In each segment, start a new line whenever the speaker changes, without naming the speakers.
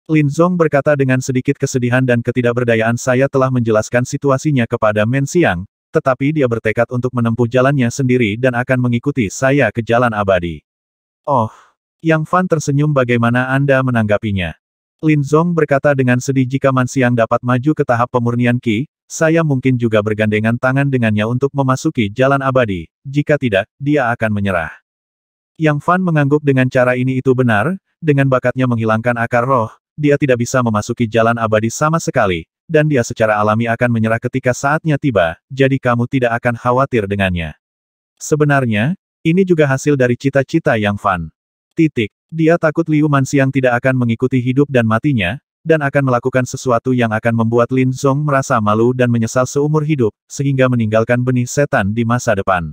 Lin Zong berkata dengan sedikit kesedihan dan ketidakberdayaan, saya telah menjelaskan situasinya kepada Men Xiang, tetapi dia bertekad untuk menempuh jalannya sendiri dan akan mengikuti saya ke jalan abadi. Oh, Yang Fan tersenyum, bagaimana Anda menanggapinya? Lin Zong berkata dengan sedih, jika Man Xiang dapat maju ke tahap pemurnian Qi, saya mungkin juga bergandengan tangan dengannya untuk memasuki jalan abadi, jika tidak, dia akan menyerah. Yang Fan mengangguk, dengan cara ini itu benar, dengan bakatnya menghilangkan akar roh, dia tidak bisa memasuki jalan abadi sama sekali, dan dia secara alami akan menyerah ketika saatnya tiba, jadi kamu tidak akan khawatir dengannya. Sebenarnya, ini juga hasil dari cita-cita Yang Fan. Dia takut Liu Manxiang tidak akan mengikuti hidup dan matinya, dan akan melakukan sesuatu yang akan membuat Lin Zong merasa malu dan menyesal seumur hidup, sehingga meninggalkan benih setan di masa depan.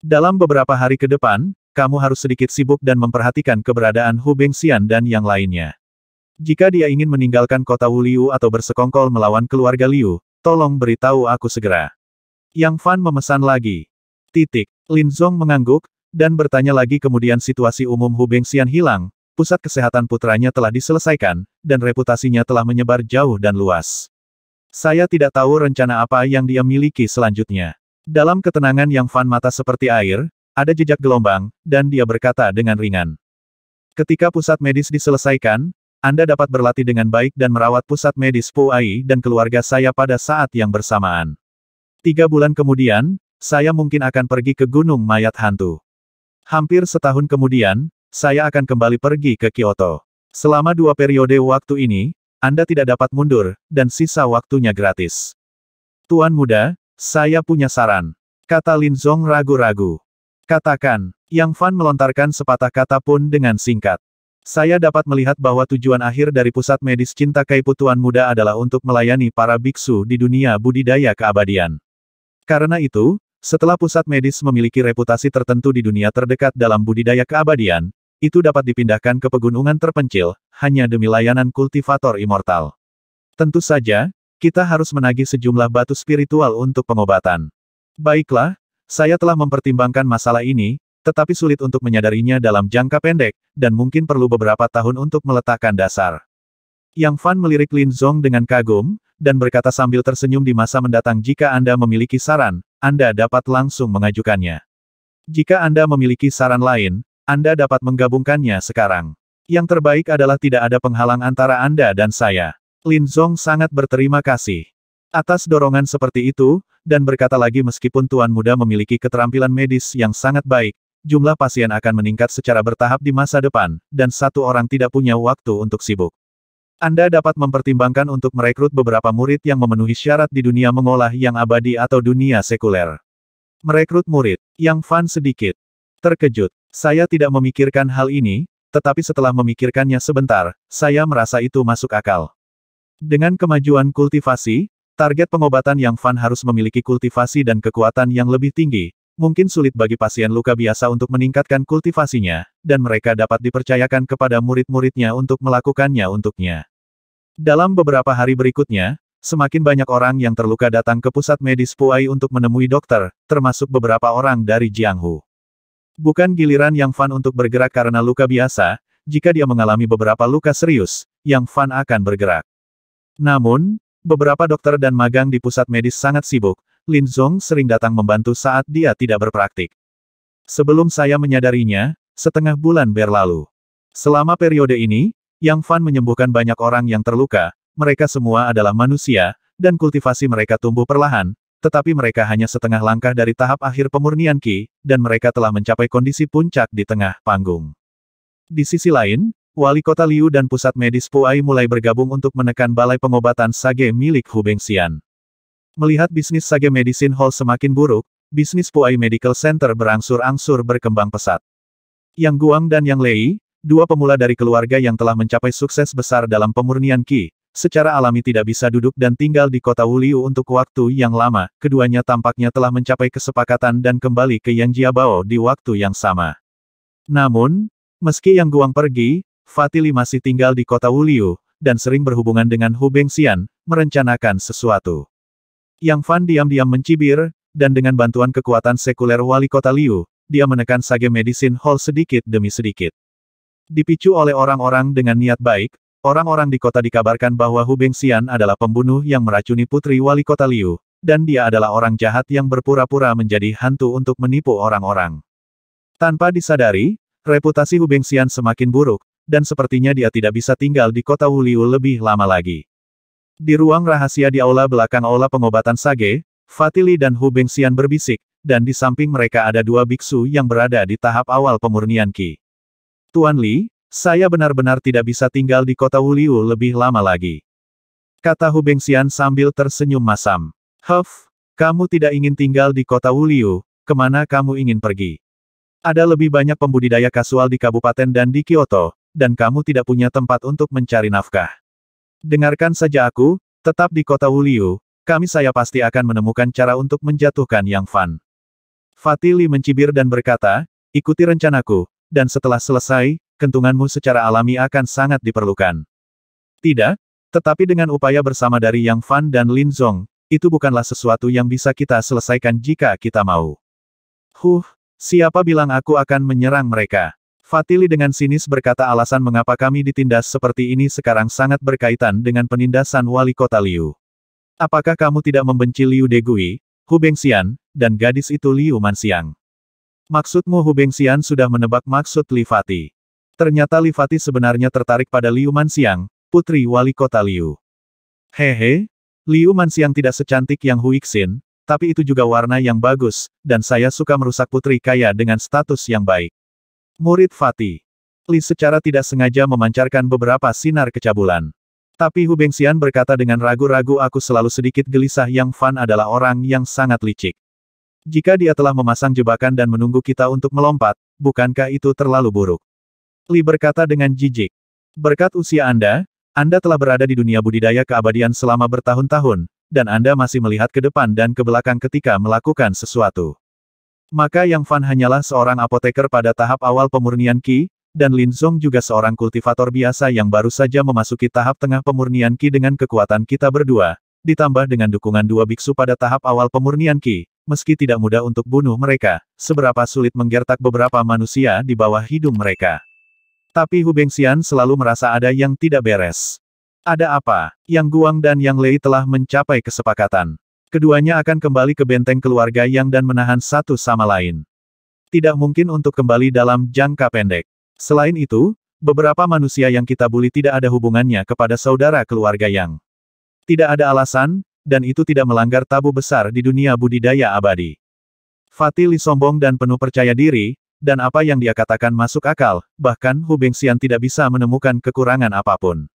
Dalam beberapa hari ke depan, kamu harus sedikit sibuk dan memperhatikan keberadaan Hu Bengxian dan yang lainnya. Jika dia ingin meninggalkan kota Wu Liu atau bersekongkol melawan keluarga Liu, tolong beritahu aku segera. Yang Fan memesan lagi. Lin Zong mengangguk, dan bertanya lagi, kemudian situasi umum Hu Bengxian hilang, pusat kesehatan putranya telah diselesaikan, dan reputasinya telah menyebar jauh dan luas. Saya tidak tahu rencana apa yang dia miliki selanjutnya. Dalam ketenangan Yang Fan mata seperti air, ada jejak gelombang, dan dia berkata dengan ringan. Ketika pusat medis diselesaikan, Anda dapat berlatih dengan baik dan merawat pusat medis Pu Ai dan keluarga saya pada saat yang bersamaan. 3 bulan kemudian, saya mungkin akan pergi ke Gunung Mayat Hantu. Hampir setahun kemudian, saya akan kembali pergi ke Kyoto. Selama 2 periode waktu ini, Anda tidak dapat mundur, dan sisa waktunya gratis. Tuan muda, saya punya saran, kata Lin Zong ragu-ragu. Katakan. Yang Fan melontarkan sepatah kata pun dengan singkat. Saya dapat melihat bahwa tujuan akhir dari pusat medis Cinta Kaipu Tuan Muda adalah untuk melayani para biksu di dunia budidaya keabadian. Karena itu, setelah pusat medis memiliki reputasi tertentu di dunia terdekat dalam budidaya keabadian, itu dapat dipindahkan ke pegunungan terpencil, hanya demi layanan kultivator immortal. Tentu saja, kita harus menagih sejumlah batu spiritual untuk pengobatan. Baiklah, saya telah mempertimbangkan masalah ini, tetapi sulit untuk menyadarinya dalam jangka pendek, dan mungkin perlu beberapa tahun untuk meletakkan dasar. Yang Fan melirik Lin Zong dengan kagum, dan berkata sambil tersenyum, di masa mendatang jika Anda memiliki saran, Anda dapat langsung mengajukannya. Jika Anda memiliki saran lain, Anda dapat menggabungkannya sekarang. Yang terbaik adalah tidak ada penghalang antara Anda dan saya. Lin Zong sangat berterima kasih atas dorongan seperti itu, dan berkata lagi, meskipun Tuan Muda memiliki keterampilan medis yang sangat baik, jumlah pasien akan meningkat secara bertahap di masa depan, dan satu orang tidak punya waktu untuk sibuk. Anda dapat mempertimbangkan untuk merekrut beberapa murid yang memenuhi syarat di dunia mengolah yang abadi atau dunia sekuler. Merekrut murid. Yang Fan sedikit terkejut. Saya tidak memikirkan hal ini, tetapi setelah memikirkannya sebentar, saya merasa itu masuk akal. Dengan kemajuan kultivasi, target pengobatan Yang Fan harus memiliki kultivasi dan kekuatan yang lebih tinggi. Mungkin sulit bagi pasien luka biasa untuk meningkatkan kultivasinya, dan mereka dapat dipercayakan kepada murid-muridnya untuk melakukannya untuknya. Dalam beberapa hari berikutnya, semakin banyak orang yang terluka datang ke pusat medis Pu Ai untuk menemui dokter, termasuk beberapa orang dari Jianghu. Bukan giliran Yang Fan untuk bergerak karena luka biasa, jika dia mengalami beberapa luka serius, Yang Fan akan bergerak. Namun, beberapa dokter dan magang di pusat medis sangat sibuk. Lin Zong sering datang membantu saat dia tidak berpraktik. Sebelum saya menyadarinya, setengah bulan berlalu. Selama periode ini, Yang Fan menyembuhkan banyak orang yang terluka, mereka semua adalah manusia, dan kultivasi mereka tumbuh perlahan, tetapi mereka hanya setengah langkah dari tahap akhir pemurnian Qi, dan mereka telah mencapai kondisi puncak di tengah panggung. Di sisi lain, Wali Kota Liu dan pusat medis Pu Ai mulai bergabung untuk menekan balai pengobatan Sage milik Hu Bengxian. Melihat bisnis Sage Medicine Hall semakin buruk, bisnis Pu Ai Medical Center berangsur-angsur berkembang pesat. Yang Guang dan Yang Lei, dua pemula dari keluarga yang telah mencapai sukses besar dalam pemurnian Qi, secara alami tidak bisa duduk dan tinggal di kota Wu Liu untuk waktu yang lama, keduanya tampaknya telah mencapai kesepakatan dan kembali ke Yang Jiabao di waktu yang sama. Namun, meski Yang Guang pergi, Fatili masih tinggal di kota Wu Liu, dan sering berhubungan dengan Hu Bengxian, merencanakan sesuatu. Yang Fan diam-diam mencibir, dan dengan bantuan kekuatan sekuler Wali Kota Liu, dia menekan Sage Medicine Hall sedikit demi sedikit. Dipicu oleh orang-orang dengan niat baik, orang-orang di kota dikabarkan bahwa Hu Bengxian adalah pembunuh yang meracuni putri wali kota Liu, dan dia adalah orang jahat yang berpura-pura menjadi hantu untuk menipu orang-orang. Tanpa disadari, reputasi Hu Bengxian semakin buruk, dan sepertinya dia tidak bisa tinggal di kota Wu Liu lebih lama lagi. Di ruang rahasia di aula belakang aula pengobatan Sage, Fatili dan Hu Bengxian berbisik, dan di samping mereka ada dua biksu yang berada di tahap awal pemurnian Qi. Tuan Li, saya benar-benar tidak bisa tinggal di kota Wu Liu lebih lama lagi. Kata Hu Bengxian sambil tersenyum masam. Huff, kamu tidak ingin tinggal di kota Wu Liu, kemana kamu ingin pergi? Ada lebih banyak pembudidaya kasual di kabupaten dan di Kyoto, dan kamu tidak punya tempat untuk mencari nafkah. Dengarkan saja aku, tetap di kota Wu Liu, saya pasti akan menemukan cara untuk menjatuhkan Yang Fan. Fatili mencibir dan berkata, ikuti rencanaku, dan setelah selesai, kentunganmu secara alami akan sangat diperlukan. Tidak, tetapi dengan upaya bersama dari Yang Fan dan Lin Zong, itu bukanlah sesuatu yang bisa kita selesaikan jika kita mau. Siapa bilang aku akan menyerang mereka? Fatili dengan sinis berkata alasan mengapa kami ditindas seperti ini sekarang sangat berkaitan dengan penindasan wali kota Liu. Apakah kamu tidak membenci Liu Degui, Hu Bengxian, dan gadis itu Liu Manxiang? Maksudmu Hu Bengxian sudah menebak maksud Li Fati. Ternyata Li Fati sebenarnya tertarik pada Liu Manxiang, putri wali kota Liu. Hehe, Liu Manxiang tidak secantik yang Hu Ixin, tapi itu juga warna yang bagus, dan saya suka merusak putri kaya dengan status yang baik. Murid Fati. Li secara tidak sengaja memancarkan beberapa sinar kecabulan. Tapi Hu Bengxian berkata dengan ragu-ragu aku selalu sedikit gelisah Yang Fan adalah orang yang sangat licik. Jika dia telah memasang jebakan dan menunggu kita untuk melompat, bukankah itu terlalu buruk? Li berkata dengan jijik. Berkat usia Anda telah berada di dunia budidaya keabadian selama bertahun-tahun, dan Anda masih melihat ke depan dan ke belakang ketika melakukan sesuatu. Maka Yang Fan hanyalah seorang apoteker pada tahap awal pemurnian Qi, dan Lin Zong juga seorang kultivator biasa yang baru saja memasuki tahap tengah pemurnian Qi dengan kekuatan kita berdua, ditambah dengan dukungan dua biksu pada tahap awal pemurnian Qi. Meski tidak mudah untuk bunuh mereka, seberapa sulit menggertak beberapa manusia di bawah hidung mereka. Tapi Hu Bengxian selalu merasa ada yang tidak beres. Ada apa? Yang Guang dan Yang Lei telah mencapai kesepakatan. Keduanya akan kembali ke benteng keluarga Yang dan menahan satu sama lain. Tidak mungkin untuk kembali dalam jangka pendek. Selain itu, beberapa manusia yang kita bully tidak ada hubungannya kepada saudara keluarga Yang. Tidak ada alasan, dan itu tidak melanggar tabu besar di dunia budidaya abadi. Fatili sombong dan penuh percaya diri, dan apa yang dia katakan masuk akal, bahkan Hu Bengxian tidak bisa menemukan kekurangan apapun.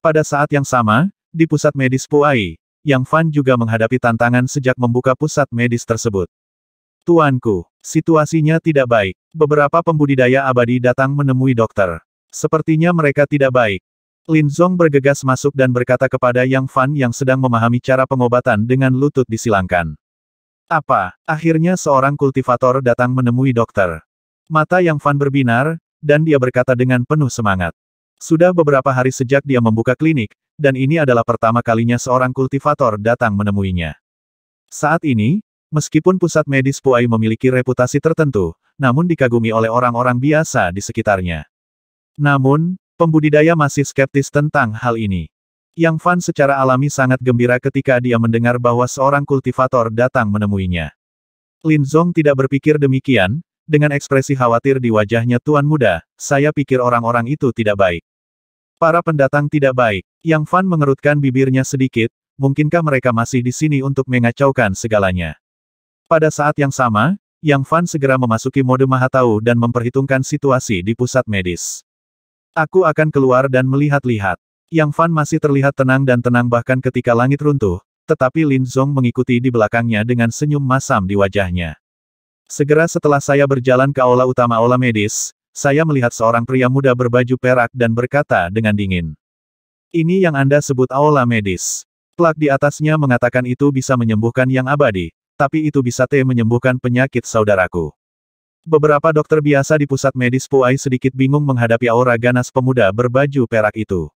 Pada saat yang sama, di pusat medis Puai, Yang Fan juga menghadapi tantangan sejak membuka pusat medis tersebut. Tuanku, situasinya tidak baik. Beberapa pembudidaya abadi datang menemui dokter. Sepertinya mereka tidak baik. Lin Zong bergegas masuk dan berkata kepada Yang Fan yang sedang memahami cara pengobatan dengan lutut disilangkan. Apa? Akhirnya seorang kultivator datang menemui dokter. Mata Yang Fan berbinar, dan dia berkata dengan penuh semangat. Sudah beberapa hari sejak dia membuka klinik, dan ini adalah pertama kalinya seorang kultivator datang menemuinya. Saat ini, meskipun pusat medis Puai memiliki reputasi tertentu, namun dikagumi oleh orang-orang biasa di sekitarnya. Namun, pembudidaya masih skeptis tentang hal ini. Yang Fan secara alami sangat gembira ketika dia mendengar bahwa seorang kultivator datang menemuinya. Lin Zong tidak berpikir demikian, dengan ekspresi khawatir di wajahnya Tuan Muda, saya pikir orang-orang itu tidak baik. Para pendatang tidak baik. Yang Fan mengerutkan bibirnya sedikit, mungkinkah mereka masih di sini untuk mengacaukan segalanya? Pada saat yang sama, Yang Fan segera memasuki mode Maha Tahu dan memperhitungkan situasi di pusat medis. Aku akan keluar dan melihat-lihat. Yang Fan masih terlihat tenang dan tenang bahkan ketika langit runtuh, tetapi Lin Zong mengikuti di belakangnya dengan senyum masam di wajahnya. Segera setelah saya berjalan ke aula utama aula medis, saya melihat seorang pria muda berbaju perak dan berkata dengan dingin. Ini yang Anda sebut aula medis. Plak di atasnya mengatakan itu bisa menyembuhkan yang abadi, tapi itu bisa menyembuhkan penyakit saudaraku. Beberapa dokter biasa di pusat medis Puai sedikit bingung menghadapi aura ganas pemuda berbaju perak itu.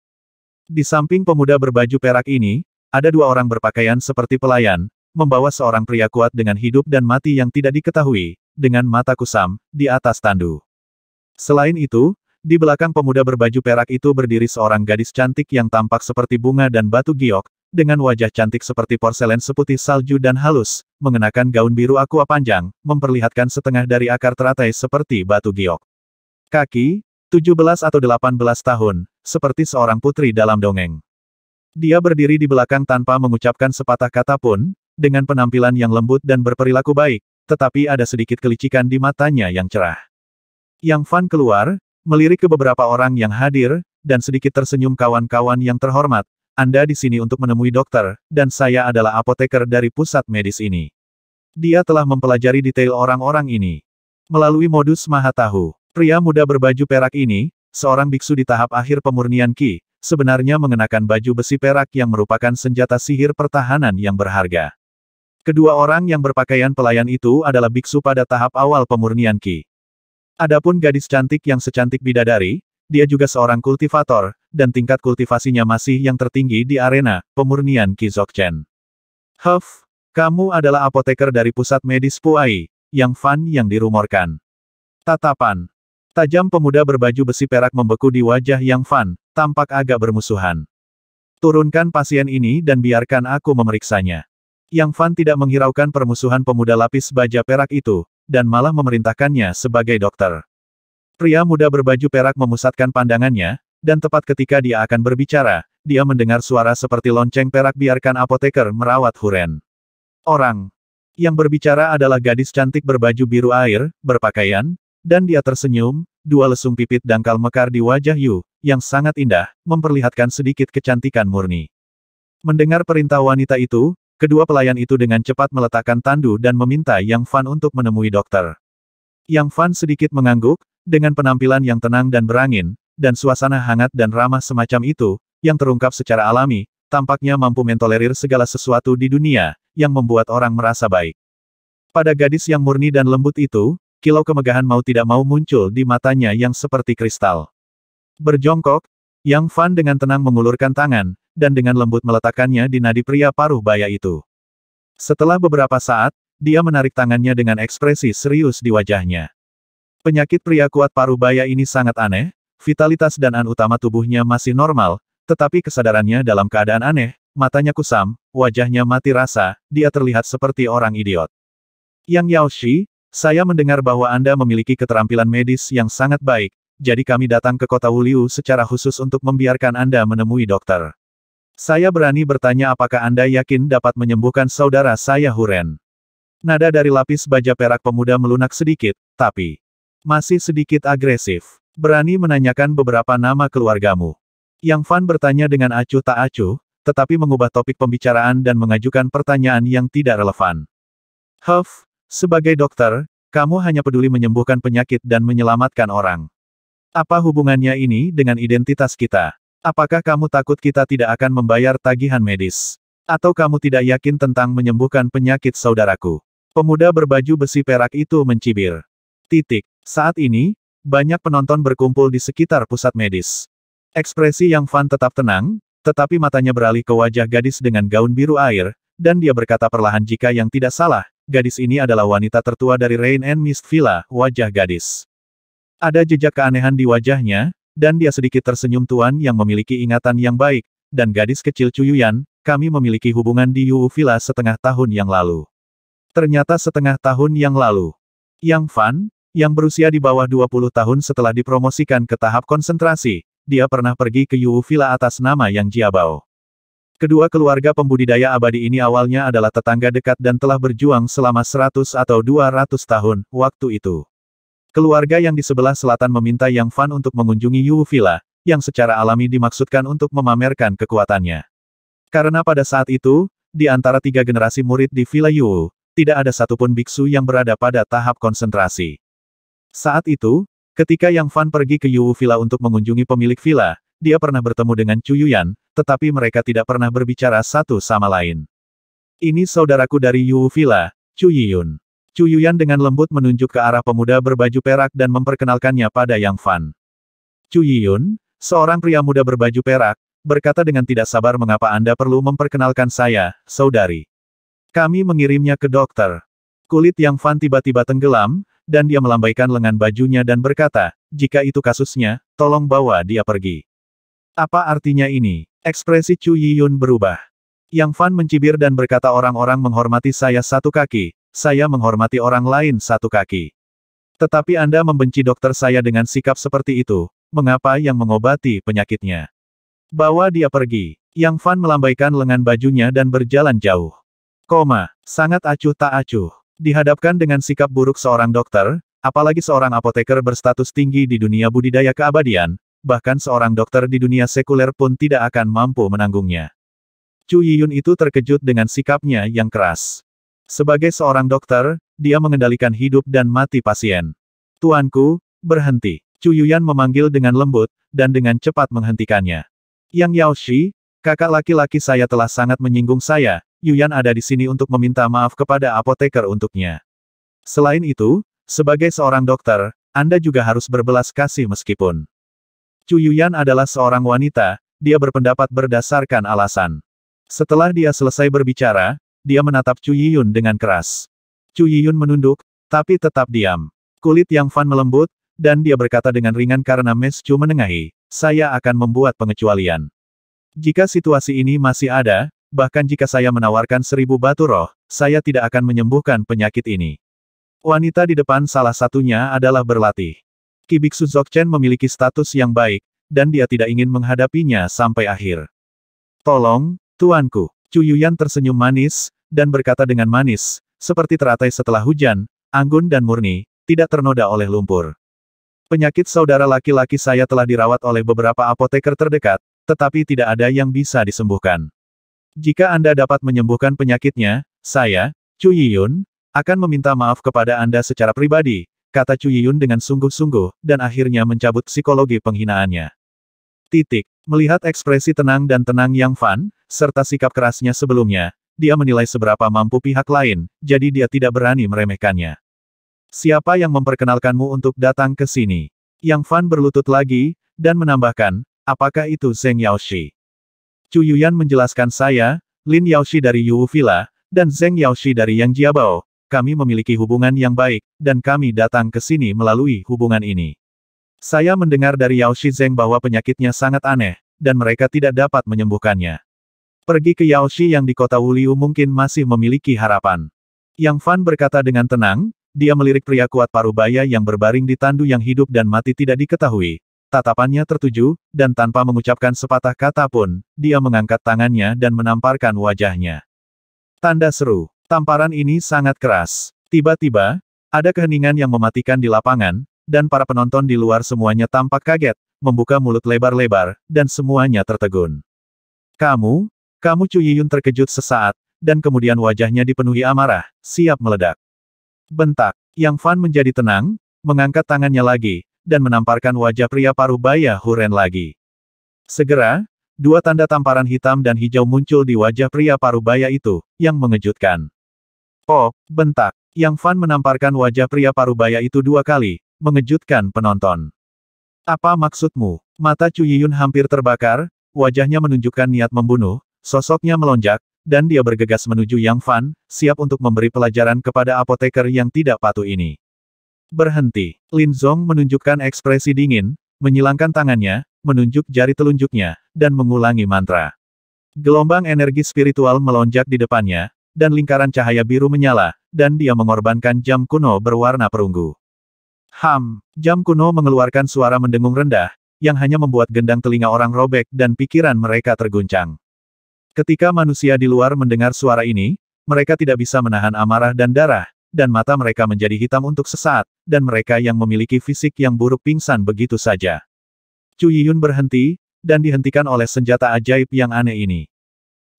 Di samping pemuda berbaju perak ini, ada dua orang berpakaian seperti pelayan, membawa seorang pria kuat dengan hidup dan mati yang tidak diketahui, dengan mata kusam, di atas tandu. Selain itu, Di belakang pemuda berbaju perak itu berdiri seorang gadis cantik yang tampak seperti bunga dan batu giok, dengan wajah cantik seperti porselen seputih salju dan halus, mengenakan gaun biru aqua panjang, memperlihatkan setengah dari akar teratai seperti batu giok. Kaki, 17 atau 18 tahun, seperti seorang putri dalam dongeng. Dia berdiri di belakang tanpa mengucapkan sepatah kata pun, dengan penampilan yang lembut dan berperilaku baik, tetapi ada sedikit kelicikan di matanya yang cerah. Yang Fan keluar, melirik ke beberapa orang yang hadir, dan sedikit tersenyum. Kawan-kawan yang terhormat, Anda di sini untuk menemui dokter, dan saya adalah apoteker dari pusat medis ini. Dia telah mempelajari detail orang-orang ini. Melalui modus Maha Tahu, pria muda berbaju perak ini, seorang biksu di tahap akhir pemurnian Qi, sebenarnya mengenakan baju besi perak yang merupakan senjata sihir pertahanan yang berharga. Kedua orang yang berpakaian pelayan itu adalah biksu pada tahap awal pemurnian Qi. Adapun gadis cantik yang secantik bidadari, dia juga seorang kultivator, dan tingkat kultivasinya masih yang tertinggi di arena pemurnian Qi Dzogchen. Huff, kamu adalah apoteker dari pusat medis Puai, Yang Fan yang dirumorkan. Tatapan tajam pemuda berbaju besi perak membeku di wajah Yang Fan, tampak agak bermusuhan. Turunkan pasien ini dan biarkan aku memeriksanya. Yang Fan tidak menghiraukan permusuhan pemuda lapis baja perak itu, dan malah memerintahkannya sebagai dokter. Pria muda berbaju perak memusatkan pandangannya, dan tepat ketika dia akan berbicara, dia mendengar suara seperti lonceng perak. Biarkan apoteker merawat Huren. Orang yang berbicara adalah gadis cantik berbaju biru air, berpakaian, dan dia tersenyum, dua lesung pipit dangkal mekar di wajah Yu, yang sangat indah, memperlihatkan sedikit kecantikan murni. Mendengar perintah wanita itu, kedua pelayan itu dengan cepat meletakkan tandu dan meminta Yang Fan untuk menemui dokter. Yang Fan sedikit mengangguk, dengan penampilan yang tenang dan berangin, dan suasana hangat dan ramah semacam itu, yang terungkap secara alami, tampaknya mampu mentolerir segala sesuatu di dunia, yang membuat orang merasa baik. Pada gadis yang murni dan lembut itu, kilau kemegahan mau tidak mau muncul di matanya yang seperti kristal. Berjongkok, Yang Fan dengan tenang mengulurkan tangan, dan dengan lembut meletakkannya di nadi pria paruh baya itu. Setelah beberapa saat, dia menarik tangannya dengan ekspresi serius di wajahnya. Penyakit pria kuat paruh baya ini sangat aneh, vitalitas dan an utama tubuhnya masih normal, tetapi kesadarannya dalam keadaan aneh, matanya kusam, wajahnya mati rasa, dia terlihat seperti orang idiot. Yang Yaoshi, saya mendengar bahwa Anda memiliki keterampilan medis yang sangat baik, jadi kami datang ke kota Wuliu secara khusus untuk membiarkan Anda menemui dokter. Saya berani bertanya apakah Anda yakin dapat menyembuhkan saudara saya Huren. Nada dari lapis baja perak pemuda melunak sedikit, tapi masih sedikit agresif. Berani menanyakan beberapa nama keluargamu. Yang Fan bertanya dengan acuh tak acuh, tetapi mengubah topik pembicaraan dan mengajukan pertanyaan yang tidak relevan. Huff, sebagai dokter, kamu hanya peduli menyembuhkan penyakit dan menyelamatkan orang. Apa hubungannya ini dengan identitas kita? Apakah kamu takut kita tidak akan membayar tagihan medis? Atau kamu tidak yakin tentang menyembuhkan penyakit saudaraku? Pemuda berbaju besi perak itu mencibir. Saat ini, banyak penonton berkumpul di sekitar pusat medis. Ekspresi Yang Fan tetap tenang, tetapi matanya beralih ke wajah gadis dengan gaun biru air, dan dia berkata perlahan jika yang tidak salah, gadis ini adalah wanita tertua dari Rain and Mist Villa. Wajah gadis ada jejak keanehan di wajahnya, dan dia sedikit tersenyum. Tuan yang memiliki ingatan yang baik, dan gadis kecil Cuyuyan, kami memiliki hubungan di Yu Villa setengah tahun yang lalu. Ternyata setengah tahun yang lalu. Yang Fan, yang berusia di bawah 20 tahun setelah dipromosikan ke tahap konsentrasi, dia pernah pergi ke Yu Villa atas nama Yang Jiabao. Kedua keluarga pembudidaya abadi ini awalnya adalah tetangga dekat dan telah berjuang selama 100 atau 200 tahun, waktu itu. Keluarga yang di sebelah selatan meminta Yang Fan untuk mengunjungi Yu Villa, yang secara alami dimaksudkan untuk memamerkan kekuatannya. Karena pada saat itu, di antara 3 generasi murid di Villa Yu, tidak ada satupun biksu yang berada pada tahap konsentrasi. Saat itu, ketika Yang Fan pergi ke Yu Villa untuk mengunjungi pemilik villa, dia pernah bertemu dengan Cuyuyan, tetapi mereka tidak pernah berbicara satu sama lain. Ini saudaraku dari Yu Villa, Cuyiyun. Cuyuyan dengan lembut menunjuk ke arah pemuda berbaju perak dan memperkenalkannya pada Yang Fan. Cuyiyun, seorang pria muda berbaju perak, berkata dengan tidak sabar mengapa Anda perlu memperkenalkan saya, saudari. Kami mengirimnya ke dokter. Kulit Yang Fan tiba-tiba tenggelam, dan dia melambaikan lengan bajunya dan berkata, jika itu kasusnya, tolong bawa dia pergi. Apa artinya ini? Ekspresi Chu Yiyun berubah. Yang Fan mencibir dan berkata orang-orang menghormati saya satu kaki, saya menghormati orang lain satu kaki. Tetapi Anda membenci dokter saya dengan sikap seperti itu, mengapa yang mengobati penyakitnya? Bawa dia pergi. Yang Fan melambaikan lengan bajunya dan berjalan jauh. Sangat acuh tak acuh. Dihadapkan dengan sikap buruk seorang dokter, apalagi seorang apoteker berstatus tinggi di dunia budidaya keabadian, bahkan seorang dokter di dunia sekuler pun tidak akan mampu menanggungnya. Chu Yiyun itu terkejut dengan sikapnya yang keras. Sebagai seorang dokter, dia mengendalikan hidup dan mati pasien. Tuanku, berhenti. Chu Yuyan memanggil dengan lembut, dan dengan cepat menghentikannya. Yang Yaoshi, kakak laki-laki saya telah sangat menyinggung saya, Yuyan ada di sini untuk meminta maaf kepada apoteker untuknya. Selain itu, sebagai seorang dokter, Anda juga harus berbelas kasih meskipun. Chu Yuyan adalah seorang wanita, dia berpendapat berdasarkan alasan. Setelah dia selesai berbicara, dia menatap Chu Yiyun dengan keras. Chu Yiyun menunduk, tapi tetap diam. Kulit Yang Fan melembut, dan dia berkata dengan ringan karena Mes Chu menengahi, saya akan membuat pengecualian. Jika situasi ini masih ada, bahkan jika saya menawarkan 1000 batu roh, saya tidak akan menyembuhkan penyakit ini. Wanita di depan salah satunya adalah berlatih. Ki Biksu Dzogchen memiliki status yang baik, dan dia tidak ingin menghadapinya sampai akhir. Tolong, tuanku. Chu Yuyan tersenyum manis, dan berkata dengan manis, seperti teratai setelah hujan, anggun dan murni, tidak ternoda oleh lumpur. Penyakit saudara laki-laki saya telah dirawat oleh beberapa apoteker terdekat, tetapi tidak ada yang bisa disembuhkan. Jika Anda dapat menyembuhkan penyakitnya, saya, Chu Yiyun, akan meminta maaf kepada Anda secara pribadi, kata Chu Yiyun dengan sungguh-sungguh, dan akhirnya mencabut psikologi penghinaannya. Melihat ekspresi tenang dan tenang Yang Fan, serta sikap kerasnya sebelumnya, dia menilai seberapa mampu pihak lain, jadi dia tidak berani meremehkannya. Siapa yang memperkenalkanmu untuk datang ke sini? Yang Fan berlutut lagi, dan menambahkan, apakah itu Zheng Yaoshi? Chu Yuyan menjelaskan saya, Lin Yaoshi dari Yu Villa, dan Zheng Yaoshi dari Yang Jiabao, kami memiliki hubungan yang baik, dan kami datang ke sini melalui hubungan ini. Saya mendengar dari Yaoshi Zheng bahwa penyakitnya sangat aneh, dan mereka tidak dapat menyembuhkannya. Pergi ke Yaoshi yang di kota Wuliu mungkin masih memiliki harapan. Yang Fan berkata dengan tenang, dia melirik pria kuat parubaya yang berbaring di tandu yang hidup dan mati tidak diketahui. Tatapannya tertuju, dan tanpa mengucapkan sepatah kata pun, dia mengangkat tangannya dan menamparkan wajahnya. Tanda seru. Tamparan ini sangat keras. Tiba-tiba, ada keheningan yang mematikan di lapangan, dan para penonton di luar semuanya tampak kaget, membuka mulut lebar-lebar, dan semuanya tertegun. Kamu Chu Yiyun terkejut sesaat, dan kemudian wajahnya dipenuhi amarah, siap meledak. Bentak. Yang Fan menjadi tenang, mengangkat tangannya lagi, dan menamparkan wajah pria parubaya Huren lagi. Segera, dua tanda tamparan hitam dan hijau muncul di wajah pria parubaya itu, yang mengejutkan. Bentak. Yang Fan menamparkan wajah pria parubaya itu 2 kali, mengejutkan penonton. Apa maksudmu? Mata Chu Yiyun hampir terbakar, wajahnya menunjukkan niat membunuh, sosoknya melonjak, dan dia bergegas menuju Yang Fan, siap untuk memberi pelajaran kepada apoteker yang tidak patuh ini. Berhenti. Lin Zong menunjukkan ekspresi dingin, menyilangkan tangannya, menunjuk jari telunjuknya, dan mengulangi mantra. Gelombang energi spiritual melonjak di depannya, dan lingkaran cahaya biru menyala, dan dia mengorbankan jam kuno berwarna perunggu. Jam kuno mengeluarkan suara mendengung rendah, yang hanya membuat gendang telinga orang robek dan pikiran mereka terguncang. Ketika manusia di luar mendengar suara ini, mereka tidak bisa menahan amarah dan darah, dan mata mereka menjadi hitam untuk sesaat, dan mereka yang memiliki fisik yang buruk pingsan begitu saja. Chu Yiyun berhenti, dan dihentikan oleh senjata ajaib yang aneh ini.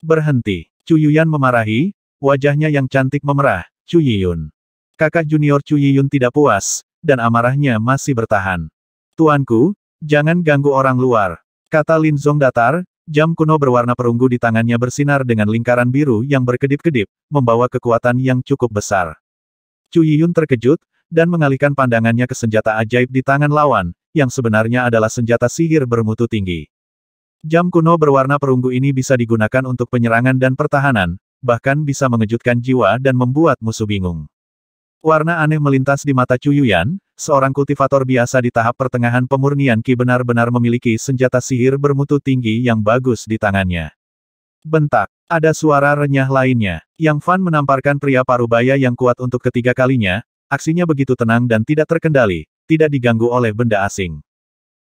Berhenti. Chu Yuyan memarahi, wajahnya yang cantik memerah, Chu Yiyun. Kakak junior Chu Yiyun tidak puas, dan amarahnya masih bertahan. Tuanku, jangan ganggu orang luar, kata Lin Zong datar. Jam kuno berwarna perunggu di tangannya bersinar dengan lingkaran biru yang berkedip-kedip, membawa kekuatan yang cukup besar. Chu Yiyun terkejut, dan mengalihkan pandangannya ke senjata ajaib di tangan lawan, yang sebenarnya adalah senjata sihir bermutu tinggi. Jam kuno berwarna perunggu ini bisa digunakan untuk penyerangan dan pertahanan, bahkan bisa mengejutkan jiwa dan membuat musuh bingung. Warna aneh melintas di mata Chu Yuyan, seorang kultivator biasa di tahap pertengahan pemurnian Qi benar-benar memiliki senjata sihir bermutu tinggi yang bagus di tangannya. Bentak. Ada suara renyah lainnya. Yang Fan menamparkan pria parubaya yang kuat untuk ketiga kalinya, aksinya begitu tenang dan tidak terkendali, tidak diganggu oleh benda asing.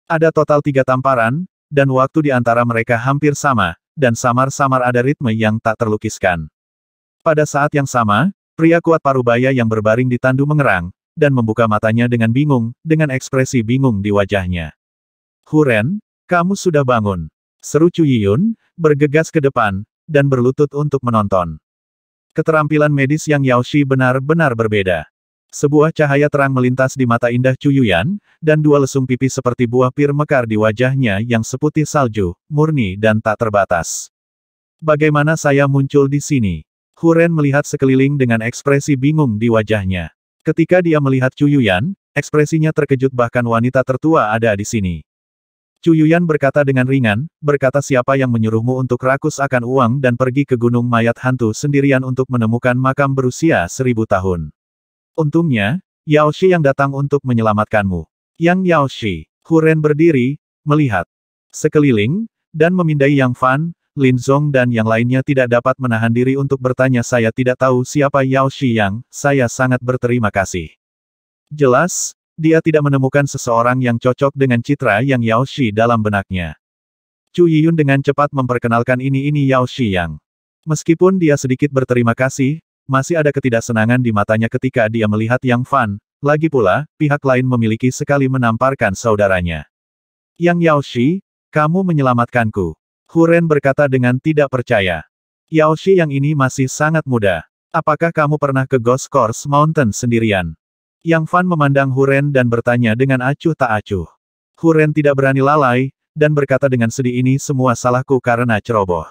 Ada total 3 tamparan, dan waktu di antara mereka hampir sama, dan samar-samar ada ritme yang tak terlukiskan. Pada saat yang sama, pria kuat parubaya yang berbaring di tandu mengerang, dan membuka matanya dengan bingung, dengan ekspresi bingung di wajahnya. Huren, kamu sudah bangun. Seru Chu Yiyun, bergegas ke depan, dan berlutut untuk menonton. Keterampilan medis yang Yaoshi benar-benar berbeda. Sebuah cahaya terang melintas di mata indah Chu Yuyan, dan 2 lesung pipi seperti buah pir mekar di wajahnya yang seputih salju, murni dan tak terbatas. Bagaimana saya muncul di sini? Huren melihat sekeliling dengan ekspresi bingung di wajahnya. Ketika dia melihat Chu Yuyan, ekspresinya terkejut bahkan wanita tertua ada di sini. Chu Yuyan berkata dengan ringan, berkata siapa yang menyuruhmu untuk rakus akan uang dan pergi ke gunung mayat hantu sendirian untuk menemukan makam berusia 1000 tahun. Untungnya, Yaoshi yang datang untuk menyelamatkanmu. Yang Yaoshi, Huren berdiri, melihat sekeliling, dan memindai Yang Fan, Lin Zong dan yang lainnya tidak dapat menahan diri untuk bertanya saya tidak tahu siapa Yaoshi yang, saya sangat berterima kasih. Jelas, dia tidak menemukan seseorang yang cocok dengan citra yang Yaoshi dalam benaknya. Chu Yiyun dengan cepat memperkenalkan ini Yaoshi yang. Meskipun dia sedikit berterima kasih, masih ada ketidaksenangan di matanya ketika dia melihat Yang Fan, lagi pula, pihak lain memiliki sekali menamparkan saudaranya. Yang Yaoshi, kamu menyelamatkanku. Huren berkata dengan tidak percaya. Yaoshi yang ini masih sangat muda. Apakah kamu pernah ke Ghost Course Mountain sendirian? Yang Fan memandang Huren dan bertanya dengan acuh tak acuh. Huren tidak berani lalai, dan berkata dengan sedih ini semua salahku karena ceroboh.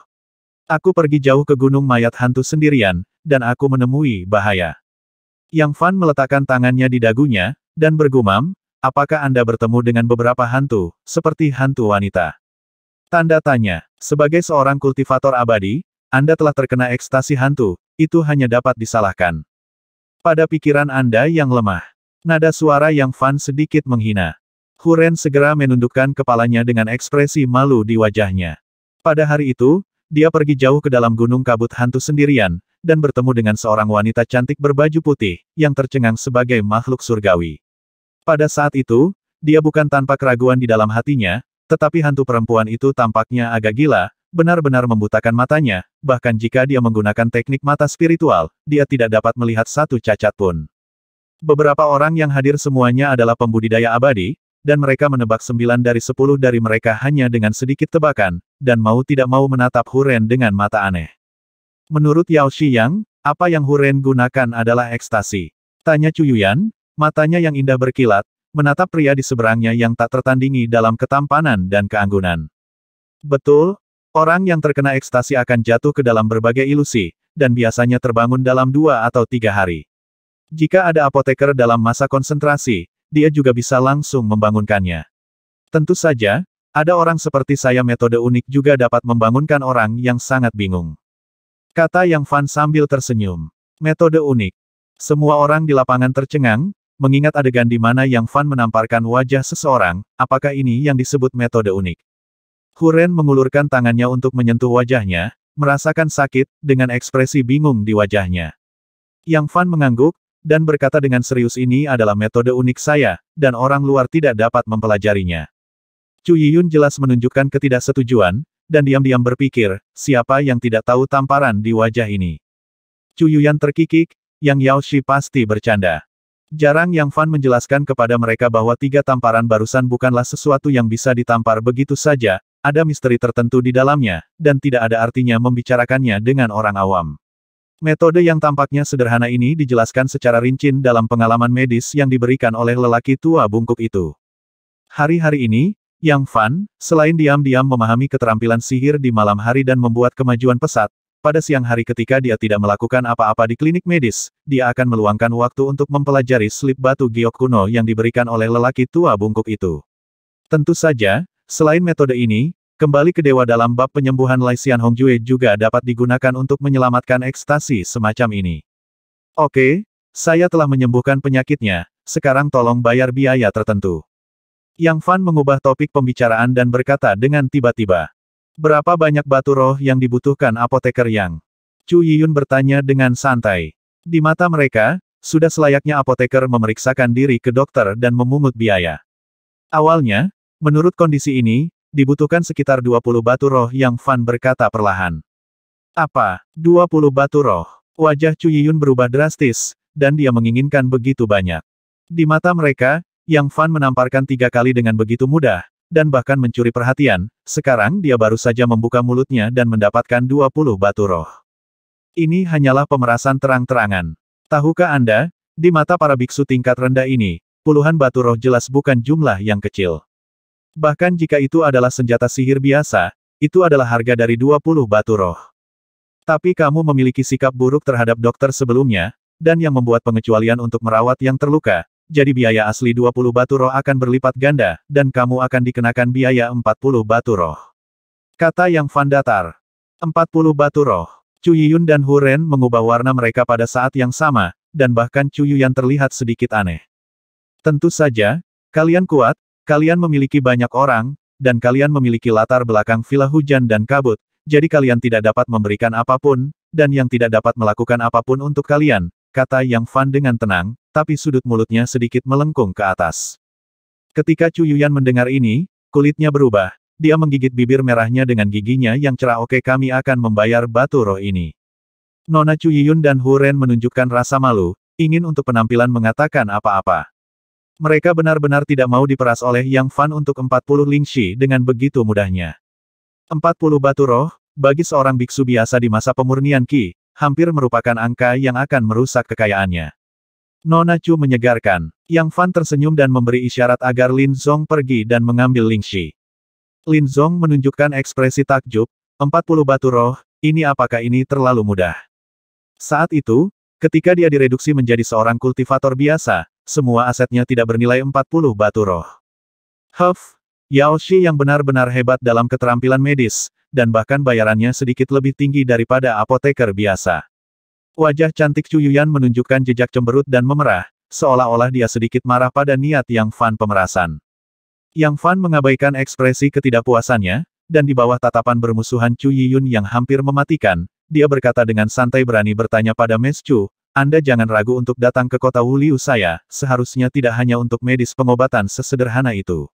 Aku pergi jauh ke gunung mayat hantu sendirian, dan aku menemui bahaya. Yang Fan meletakkan tangannya di dagunya, dan bergumam, apakah Anda bertemu dengan beberapa hantu, seperti hantu wanita? Tanda tanya, sebagai seorang kultivator abadi, Anda telah terkena ekstasi hantu, itu hanya dapat disalahkan pada pikiran Anda yang lemah. Nada suara Yang Fan sedikit menghina. Huren segera menundukkan kepalanya dengan ekspresi malu di wajahnya. Pada hari itu, dia pergi jauh ke dalam gunung kabut hantu sendirian, dan bertemu dengan seorang wanita cantik berbaju putih, yang tercengang sebagai makhluk surgawi. Pada saat itu, dia bukan tanpa keraguan di dalam hatinya, tetapi hantu perempuan itu tampaknya agak gila, benar-benar membutakan matanya, bahkan jika dia menggunakan teknik mata spiritual, dia tidak dapat melihat satu cacat pun. Beberapa orang yang hadir semuanya adalah pembudidaya abadi, dan mereka menebak 9 dari 10 dari mereka hanya dengan sedikit tebakan, dan mau tidak mau menatap Huren dengan mata aneh. Menurut Yaoshi Yang, apa yang Huren gunakan adalah ekstasi. Tanya Chu Yuyan, matanya yang indah berkilat, menatap pria di seberangnya yang tak tertandingi dalam ketampanan dan keanggunan. Betul, orang yang terkena ekstasi akan jatuh ke dalam berbagai ilusi, dan biasanya terbangun dalam 2 atau 3 hari. Jika ada apoteker dalam masa konsentrasi, dia juga bisa langsung membangunkannya. Tentu saja, ada orang seperti saya metode unik juga dapat membangunkan orang yang sangat bingung. Kata Yang Fan sambil tersenyum. Metode unik. Semua orang di lapangan tercengang, mengingat adegan di mana Yang Fan menamparkan wajah seseorang, apakah ini yang disebut metode unik? Huren mengulurkan tangannya untuk menyentuh wajahnya, merasakan sakit, dengan ekspresi bingung di wajahnya. Yang Fan mengangguk, dan berkata dengan serius ini adalah metode unik saya, dan orang luar tidak dapat mempelajarinya. Chu Yiyun jelas menunjukkan ketidaksetujuan, dan diam-diam berpikir, siapa yang tidak tahu tamparan di wajah ini. Chu Yuyan terkikik, Yang Yaoshi pasti bercanda. Jarang Yang Fan menjelaskan kepada mereka bahwa 3 tamparan barusan bukanlah sesuatu yang bisa ditampar begitu saja, ada misteri tertentu di dalamnya, dan tidak ada artinya membicarakannya dengan orang awam. Metode yang tampaknya sederhana ini dijelaskan secara rinci dalam pengalaman medis yang diberikan oleh lelaki tua bungkuk itu. Hari-hari ini, Yang Fan, selain diam-diam memahami keterampilan sihir di malam hari dan membuat kemajuan pesat, pada siang hari ketika dia tidak melakukan apa-apa di klinik medis, dia akan meluangkan waktu untuk mempelajari slip batu giok kuno yang diberikan oleh lelaki tua bungkuk itu. Tentu saja, selain metode ini, kembali ke dewa dalam bab penyembuhan Lai Xian Hongjue juga dapat digunakan untuk menyelamatkan ekstasi semacam ini. Oke, saya telah menyembuhkan penyakitnya, sekarang tolong bayar biaya tertentu. Yang Fan mengubah topik pembicaraan dan berkata dengan tiba-tiba. Berapa banyak batu roh yang dibutuhkan apoteker Yang? Chu Yiyun bertanya dengan santai. Di mata mereka, sudah selayaknya apoteker memeriksakan diri ke dokter dan memungut biaya. Awalnya, menurut kondisi ini, dibutuhkan sekitar 20 batu roh, Yang Fan berkata perlahan. Apa? 20 batu roh? Wajah Chu Yiyun berubah drastis, dan dia menginginkan begitu banyak. Di mata mereka, Yang Fan menamparkan 3 kali dengan begitu mudah, dan bahkan mencuri perhatian, sekarang dia baru saja membuka mulutnya dan mendapatkan 20 batu roh. Ini hanyalah pemerasan terang-terangan. Tahukah Anda, di mata para biksu tingkat rendah ini, puluhan batu roh jelas bukan jumlah yang kecil. Bahkan jika itu adalah senjata sihir biasa, itu adalah harga dari 20 batu roh. Tapi kamu memiliki sikap buruk terhadap dokter sebelumnya, dan yang membuat pengecualian untuk merawat yang terluka, jadi biaya asli 20 batu roh akan berlipat ganda, dan kamu akan dikenakan biaya 40 batu roh. Kata Yang Fan datar. 40 batu roh. Chu Yiyun dan Hu Ren mengubah warna mereka pada saat yang sama, dan bahkan Chu Yuyan terlihat sedikit aneh. Tentu saja, kalian kuat, kalian memiliki banyak orang, dan kalian memiliki latar belakang villa hujan dan kabut, jadi kalian tidak dapat memberikan apapun, dan yang tidak dapat melakukan apapun untuk kalian, kata Yang Fan dengan tenang, tapi sudut mulutnya sedikit melengkung ke atas. Ketika Chu Yuyan mendengar ini, kulitnya berubah, dia menggigit bibir merahnya dengan giginya yang cerah. Oke, kami akan membayar batu roh ini. Nona Chu Yiyun dan Hu Ren menunjukkan rasa malu, ingin untuk penampilan mengatakan apa-apa. Mereka benar-benar tidak mau diperas oleh Yang Fan untuk 40 lingxi dengan begitu mudahnya. 40 batu roh, bagi seorang biksu biasa di masa pemurnian Qi, hampir merupakan angka yang akan merusak kekayaannya. Nona Chu menyegarkan. Yang Fan tersenyum dan memberi isyarat agar Lin Zong pergi dan mengambil lingxi. Lin Zong menunjukkan ekspresi takjub, 40 batu roh, ini apakah ini terlalu mudah? Saat itu, ketika dia direduksi menjadi seorang kultivator biasa, semua asetnya tidak bernilai 40 batu roh. Yao Shi yang benar-benar hebat dalam keterampilan medis, dan bahkan bayarannya sedikit lebih tinggi daripada apoteker biasa. Wajah cantik Chu Yuyan menunjukkan jejak cemberut dan memerah, seolah-olah dia sedikit marah pada niat Yang Fan pemerasan. Yang Fan mengabaikan ekspresi ketidakpuasannya, dan di bawah tatapan bermusuhan Chu Yiyun yang hampir mematikan, dia berkata dengan santai berani bertanya pada Mes Chu, Anda jangan ragu untuk datang ke kota Wuliu saya, seharusnya tidak hanya untuk medis pengobatan sesederhana itu.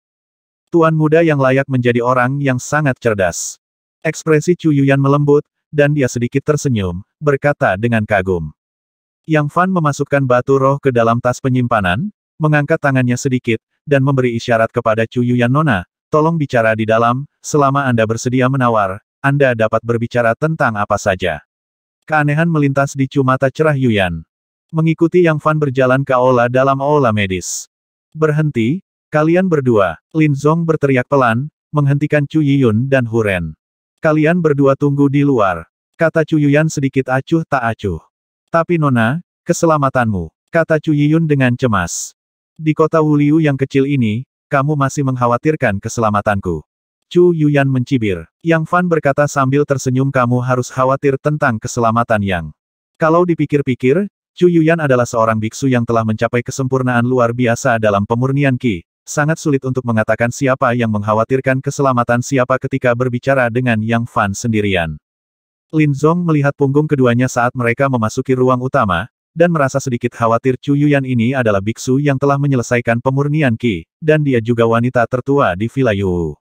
Tuan muda yang layak menjadi orang yang sangat cerdas. Ekspresi Chu Yuyan melembut, dan dia sedikit tersenyum, berkata dengan kagum. Yang Fan memasukkan batu roh ke dalam tas penyimpanan, mengangkat tangannya sedikit, dan memberi isyarat kepada Chu Yuyan. Nona, tolong bicara di dalam, selama Anda bersedia menawar, Anda dapat berbicara tentang apa saja. Keanehan melintas di Chu mata cerah Yuyan. Mengikuti Yang Fan berjalan ke aula dalam aula medis. Berhenti, kalian berdua, Lin Zong berteriak pelan, menghentikan Chu Yiyun dan Hu Ren. Kalian berdua tunggu di luar, kata Chu Yuyan sedikit acuh tak acuh. Tapi Nona, keselamatanmu, kata Chu Yiyun dengan cemas. Di kota Wuliu yang kecil ini, kamu masih mengkhawatirkan keselamatanku. Chu Yuyan mencibir. Yang Fan berkata sambil tersenyum, kamu harus khawatir tentang keselamatan Yang. Kalau dipikir-pikir, Chu Yuyan adalah seorang biksu yang telah mencapai kesempurnaan luar biasa dalam pemurnian Qi. Sangat sulit untuk mengatakan siapa yang mengkhawatirkan keselamatan siapa ketika berbicara dengan Yang Fan sendirian. Lin Zong melihat punggung keduanya saat mereka memasuki ruang utama, dan merasa sedikit khawatir. Chu Yuyan ini adalah biksu yang telah menyelesaikan pemurnian Qi, dan dia juga wanita tertua di Villa Yu.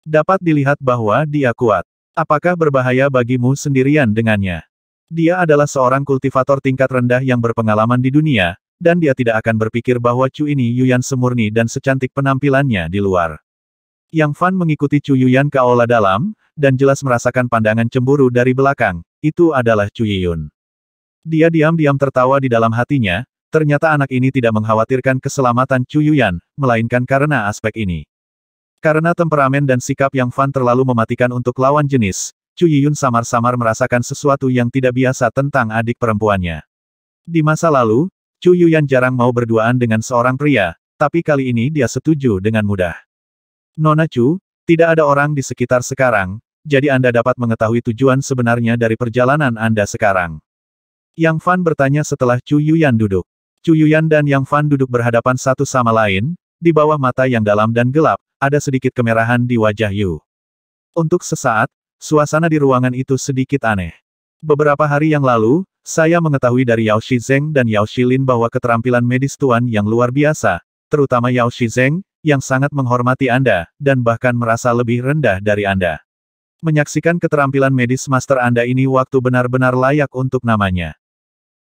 Dapat dilihat bahwa dia kuat. Apakah berbahaya bagimu sendirian dengannya? Dia adalah seorang kultivator tingkat rendah yang berpengalaman di dunia, dan dia tidak akan berpikir bahwa Chu ini Yuyan semurni dan secantik penampilannya di luar. Yang Fan mengikuti Chu Yuyan ke aula dalam, dan jelas merasakan pandangan cemburu dari belakang. Itu adalah Chu Yiyun. Dia diam-diam tertawa di dalam hatinya, ternyata anak ini tidak mengkhawatirkan keselamatan Chu Yuyan, melainkan karena aspek ini. Karena temperamen dan sikap Yang Fan terlalu mematikan untuk lawan jenis, Chu Yiyun samar-samar merasakan sesuatu yang tidak biasa tentang adik perempuannya. Di masa lalu, Chu Yuyan jarang mau berduaan dengan seorang pria, tapi kali ini dia setuju dengan mudah. Nona Chu, tidak ada orang di sekitar sekarang, jadi Anda dapat mengetahui tujuan sebenarnya dari perjalanan Anda sekarang. Yang Fan bertanya setelah Chu Yuyan duduk. Chu Yuyan dan Yang Fan duduk berhadapan satu sama lain, di bawah mata yang dalam dan gelap, ada sedikit kemerahan di wajah Yu. Untuk sesaat, suasana di ruangan itu sedikit aneh. Beberapa hari yang lalu, saya mengetahui dari Yao Shizeng dan Yao Shilin bahwa keterampilan medis Tuan yang luar biasa, terutama Yao Shizeng, yang sangat menghormati Anda, dan bahkan merasa lebih rendah dari Anda. Menyaksikan keterampilan medis master Anda ini waktu benar-benar layak untuk namanya.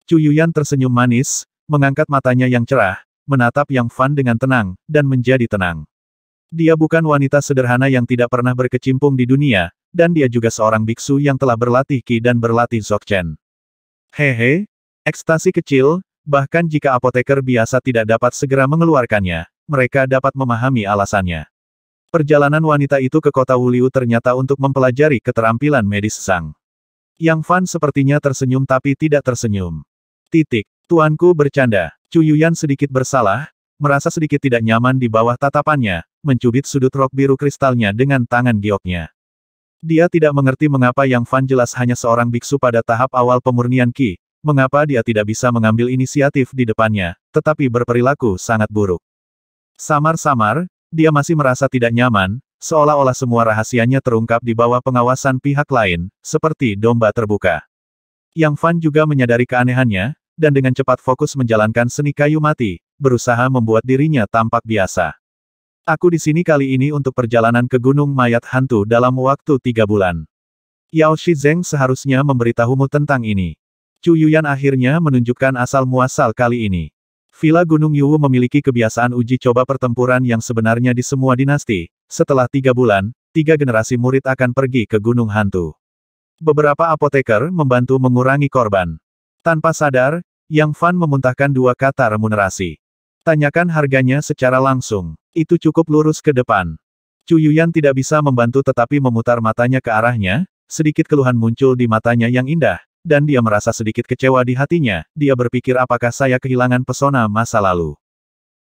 Chu Yuyan tersenyum manis, mengangkat matanya yang cerah, menatap Yang Fan dengan tenang, dan menjadi tenang. Dia bukan wanita sederhana yang tidak pernah berkecimpung di dunia, dan dia juga seorang biksu yang telah berlatih Qi dan berlatih Dzogchen. Hehe, ekstasi kecil, bahkan jika apoteker biasa tidak dapat segera mengeluarkannya, mereka dapat memahami alasannya. Perjalanan wanita itu ke kota Wuliu ternyata untuk mempelajari keterampilan medis Sang. Yang Fan sepertinya tersenyum tapi tidak tersenyum. Tuanku bercanda. Chu Yuyan sedikit bersalah, merasa sedikit tidak nyaman di bawah tatapannya, mencubit sudut rok biru kristalnya dengan tangan gioknya. Dia tidak mengerti mengapa Yang Fan jelas hanya seorang biksu pada tahap awal pemurnian Qi, mengapa dia tidak bisa mengambil inisiatif di depannya, tetapi berperilaku sangat buruk. Samar-samar, dia masih merasa tidak nyaman, seolah-olah semua rahasianya terungkap di bawah pengawasan pihak lain, seperti domba terbuka. Yang Fan juga menyadari keanehannya, dan dengan cepat fokus menjalankan seni kayu mati, berusaha membuat dirinya tampak biasa. Aku di sini kali ini untuk perjalanan ke Gunung Mayat Hantu dalam waktu 3 bulan. Yao Shizeng seharusnya memberitahumu tentang ini. Chu Yuyan akhirnya menunjukkan asal-muasal kali ini. Villa Gunung Yuwu memiliki kebiasaan uji coba pertempuran yang sebenarnya di semua dinasti. Setelah 3 bulan, 3 generasi murid akan pergi ke Gunung Hantu. Beberapa apoteker membantu mengurangi korban. Tanpa sadar, Yang Fan memuntahkan 2 kata remunerasi. Tanyakan harganya secara langsung. Itu cukup lurus ke depan. Chu Yuyan tidak bisa membantu tetapi memutar matanya ke arahnya, sedikit keluhan muncul di matanya yang indah, dan dia merasa sedikit kecewa di hatinya, dia berpikir apakah saya kehilangan pesona masa lalu.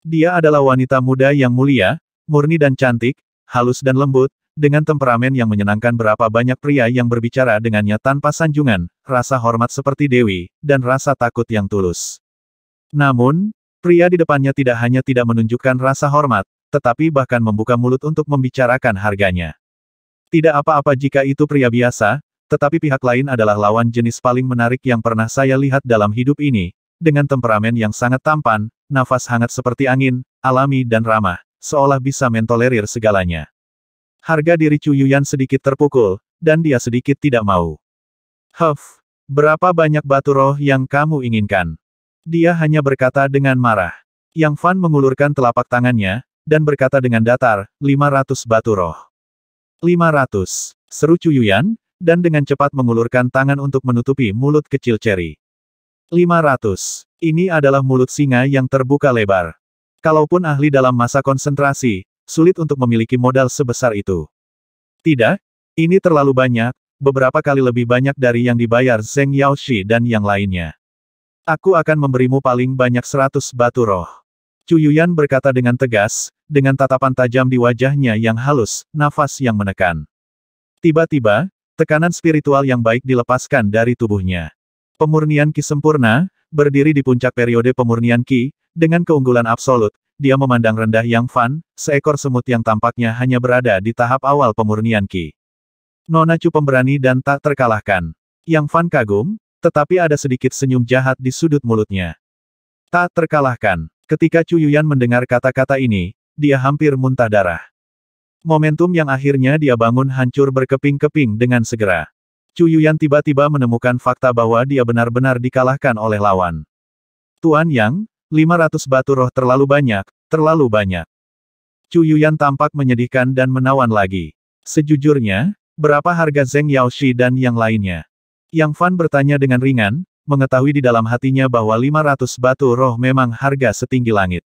Dia adalah wanita muda yang mulia, murni dan cantik, halus dan lembut, dengan temperamen yang menyenangkan. Berapa banyak pria yang berbicara dengannya tanpa sanjungan, rasa hormat seperti dewi, dan rasa takut yang tulus. Namun, pria di depannya tidak hanya tidak menunjukkan rasa hormat, tetapi bahkan membuka mulut untuk membicarakan harganya. Tidak apa-apa jika itu pria biasa, tetapi pihak lain adalah lawan jenis paling menarik yang pernah saya lihat dalam hidup ini, dengan temperamen yang sangat tampan, nafas hangat seperti angin, alami dan ramah, seolah bisa mentolerir segalanya. Harga diri Chu Yuyan sedikit terpukul, dan dia sedikit tidak mau. Berapa banyak batu roh yang kamu inginkan? Dia hanya berkata dengan marah. Yang Fan mengulurkan telapak tangannya, dan berkata dengan datar, 500 batu roh. 500, seru Chu Yuyan, dan dengan cepat mengulurkan tangan untuk menutupi mulut kecil Cherry. 500, ini adalah mulut singa yang terbuka lebar. Kalaupun ahli dalam masa konsentrasi, sulit untuk memiliki modal sebesar itu. Tidak, ini terlalu banyak, beberapa kali lebih banyak dari yang dibayar Zheng Yaoshi dan yang lainnya. Aku akan memberimu paling banyak 100 batu roh. Chu Yuyan berkata dengan tegas, dengan tatapan tajam di wajahnya yang halus, nafas yang menekan. Tiba-tiba, tekanan spiritual yang baik dilepaskan dari tubuhnya. Pemurnian Qi sempurna, berdiri di puncak periode pemurnian Qi, dengan keunggulan absolut, dia memandang rendah Yang Fan, seekor semut yang tampaknya hanya berada di tahap awal pemurnian Qi. Nona Chu pemberani dan tak terkalahkan. Yang Fan kagum, tetapi ada sedikit senyum jahat di sudut mulutnya. Tak terkalahkan. Ketika Chu Yuyan mendengar kata-kata ini, dia hampir muntah darah. Momentum yang akhirnya dia bangun hancur berkeping-keping dengan segera. Chu Yuyan tiba-tiba menemukan fakta bahwa dia benar-benar dikalahkan oleh lawan. Tuan Yang, 500 batu roh terlalu banyak, terlalu banyak. Chu Yuyan tampak menyedihkan dan menawan lagi. Sejujurnya, berapa harga Zheng Yaoshi dan yang lainnya? Yang Fan bertanya dengan ringan, mengetahui di dalam hatinya bahwa 500 batu roh memang harga setinggi langit.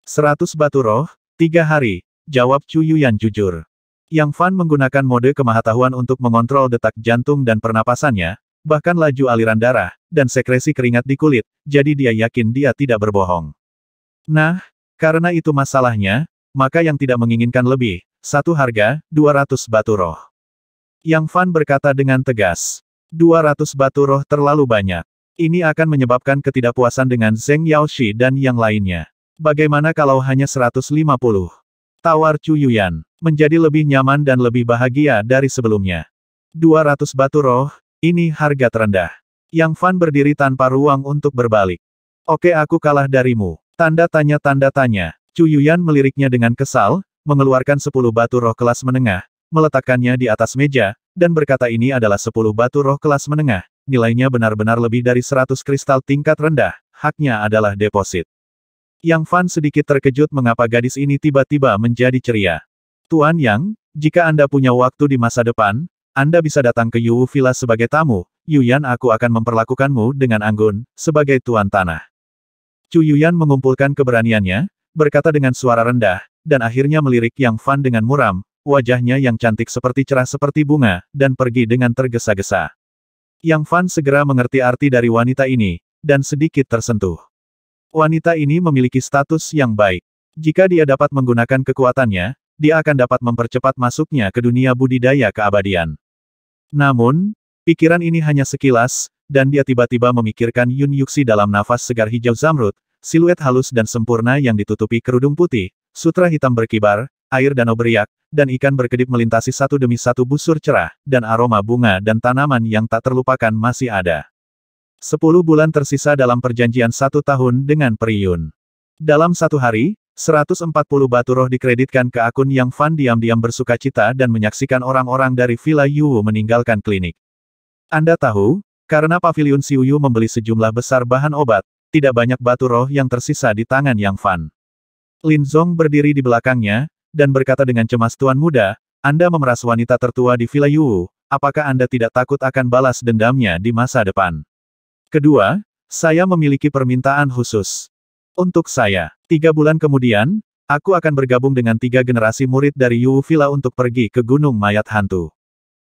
100 batu roh, 3 hari, jawab Chu Yuyan jujur. Yang Fan menggunakan mode kemahatahuan untuk mengontrol detak jantung dan pernapasannya, bahkan laju aliran darah, dan sekresi keringat di kulit, jadi dia yakin dia tidak berbohong. Nah, karena itu masalahnya, maka yang tidak menginginkan lebih, satu harga, 200 batu roh. Yang Fan berkata dengan tegas. 200 batu roh terlalu banyak. Ini akan menyebabkan ketidakpuasan dengan Zheng Yaoshi dan yang lainnya. Bagaimana kalau hanya 150? Tawar Chu Yuyan. Menjadi lebih nyaman dan lebih bahagia dari sebelumnya. 200 batu roh, ini harga terendah. Yang Fan berdiri tanpa ruang untuk berbalik. Oke, aku kalah darimu. Tanda tanya. Chu Yuyan meliriknya dengan kesal, mengeluarkan 10 batu roh kelas menengah, meletakkannya di atas meja, dan berkata ini adalah 10 batu roh kelas menengah, nilainya benar-benar lebih dari 100 kristal tingkat rendah, haknya adalah deposit. Yang Fan sedikit terkejut mengapa gadis ini tiba-tiba menjadi ceria. Tuan Yang, jika Anda punya waktu di masa depan, Anda bisa datang ke Yu Villa sebagai tamu. Yuyan, aku akan memperlakukanmu dengan anggun, sebagai tuan tanah. Chu Yuyan mengumpulkan keberaniannya, berkata dengan suara rendah, dan akhirnya melirik Yang Fan dengan muram, wajahnya yang cantik seperti cerah seperti bunga, dan pergi dengan tergesa-gesa. Yang Fan segera mengerti arti dari wanita ini, dan sedikit tersentuh. Wanita ini memiliki status yang baik. Jika dia dapat menggunakan kekuatannya, dia akan dapat mempercepat masuknya ke dunia budidaya keabadian. Namun, pikiran ini hanya sekilas, dan dia tiba-tiba memikirkan Yun Yuxi dalam nafas segar hijau zamrud, siluet halus dan sempurna yang ditutupi kerudung putih, sutra hitam berkibar, air danau beriak, dan ikan berkedip melintasi satu demi satu busur cerah, dan aroma bunga dan tanaman yang tak terlupakan masih ada. 10 bulan tersisa dalam perjanjian 1 tahun dengan Pri Yun. Dalam satu hari, 140 batu roh dikreditkan ke akun Yang Fan diam-diam bersukacita dan menyaksikan orang-orang dari Villa Yu meninggalkan klinik. Anda tahu, karena Paviliun Xiuyu membeli sejumlah besar bahan obat, tidak banyak batu roh yang tersisa di tangan Yang Fan. Lin Zong berdiri di belakangnya, dan berkata dengan cemas, Tuan muda, Anda memeras wanita tertua di Villa Yu, apakah Anda tidak takut akan balas dendamnya di masa depan? Kedua, saya memiliki permintaan khusus. Untuk saya, 3 bulan kemudian, aku akan bergabung dengan 3 generasi murid dari Yu Villa untuk pergi ke Gunung Mayat Hantu.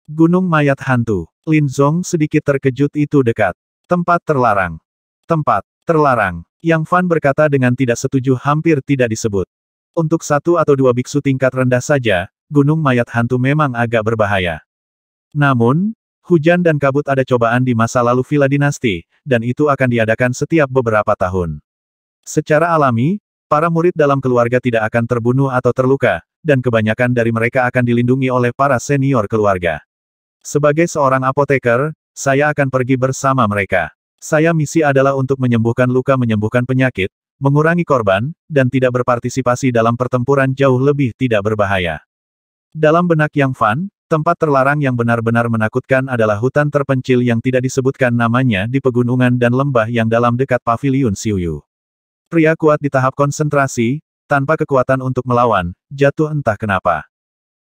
Gunung Mayat Hantu. Lin Zong sedikit terkejut, itu dekat. Tempat terlarang. Tempat terlarang. Yang Fan berkata dengan tidak setuju, hampir tidak disebut. Untuk 1 atau 2 biksu tingkat rendah saja, Gunung Mayat Hantu memang agak berbahaya. Namun, hujan dan kabut ada cobaan di masa lalu Villa Dinasti, dan itu akan diadakan setiap beberapa tahun. Secara alami, para murid dalam keluarga tidak akan terbunuh atau terluka, dan kebanyakan dari mereka akan dilindungi oleh para senior keluarga. Sebagai seorang apoteker, saya akan pergi bersama mereka. Saya misi adalah untuk menyembuhkan luka, menyembuhkan penyakit, mengurangi korban, dan tidak berpartisipasi dalam pertempuran jauh lebih tidak berbahaya. Dalam benak Yang Fan, tempat terlarang yang benar-benar menakutkan adalah hutan terpencil yang tidak disebutkan namanya di pegunungan dan lembah yang dalam dekat Paviliun Xiuyu. Pria kuat di tahap konsentrasi, tanpa kekuatan untuk melawan, jatuh entah kenapa.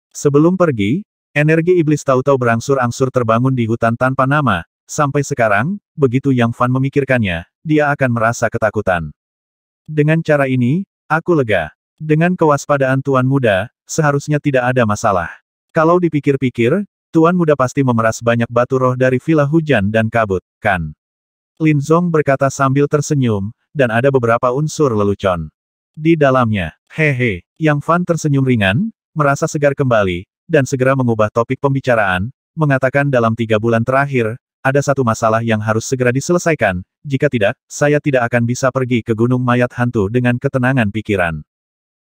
Sebelum pergi, energi iblis tahu-tahu berangsur-angsur terbangun di hutan tanpa nama, sampai sekarang, begitu Yang Fan memikirkannya, dia akan merasa ketakutan. Dengan cara ini, aku lega. Dengan kewaspadaan Tuan Muda, seharusnya tidak ada masalah. Kalau dipikir-pikir, Tuan Muda pasti memeras banyak batu roh dari Villa Hujan dan Kabut, kan? Lin Zong berkata sambil tersenyum, dan ada beberapa unsur lelucon di dalamnya. Hehe, Yang Fan tersenyum ringan, merasa segar kembali, dan segera mengubah topik pembicaraan, mengatakan dalam 3 bulan terakhir, ada satu masalah yang harus segera diselesaikan, jika tidak, saya tidak akan bisa pergi ke Gunung Mayat Hantu dengan ketenangan pikiran.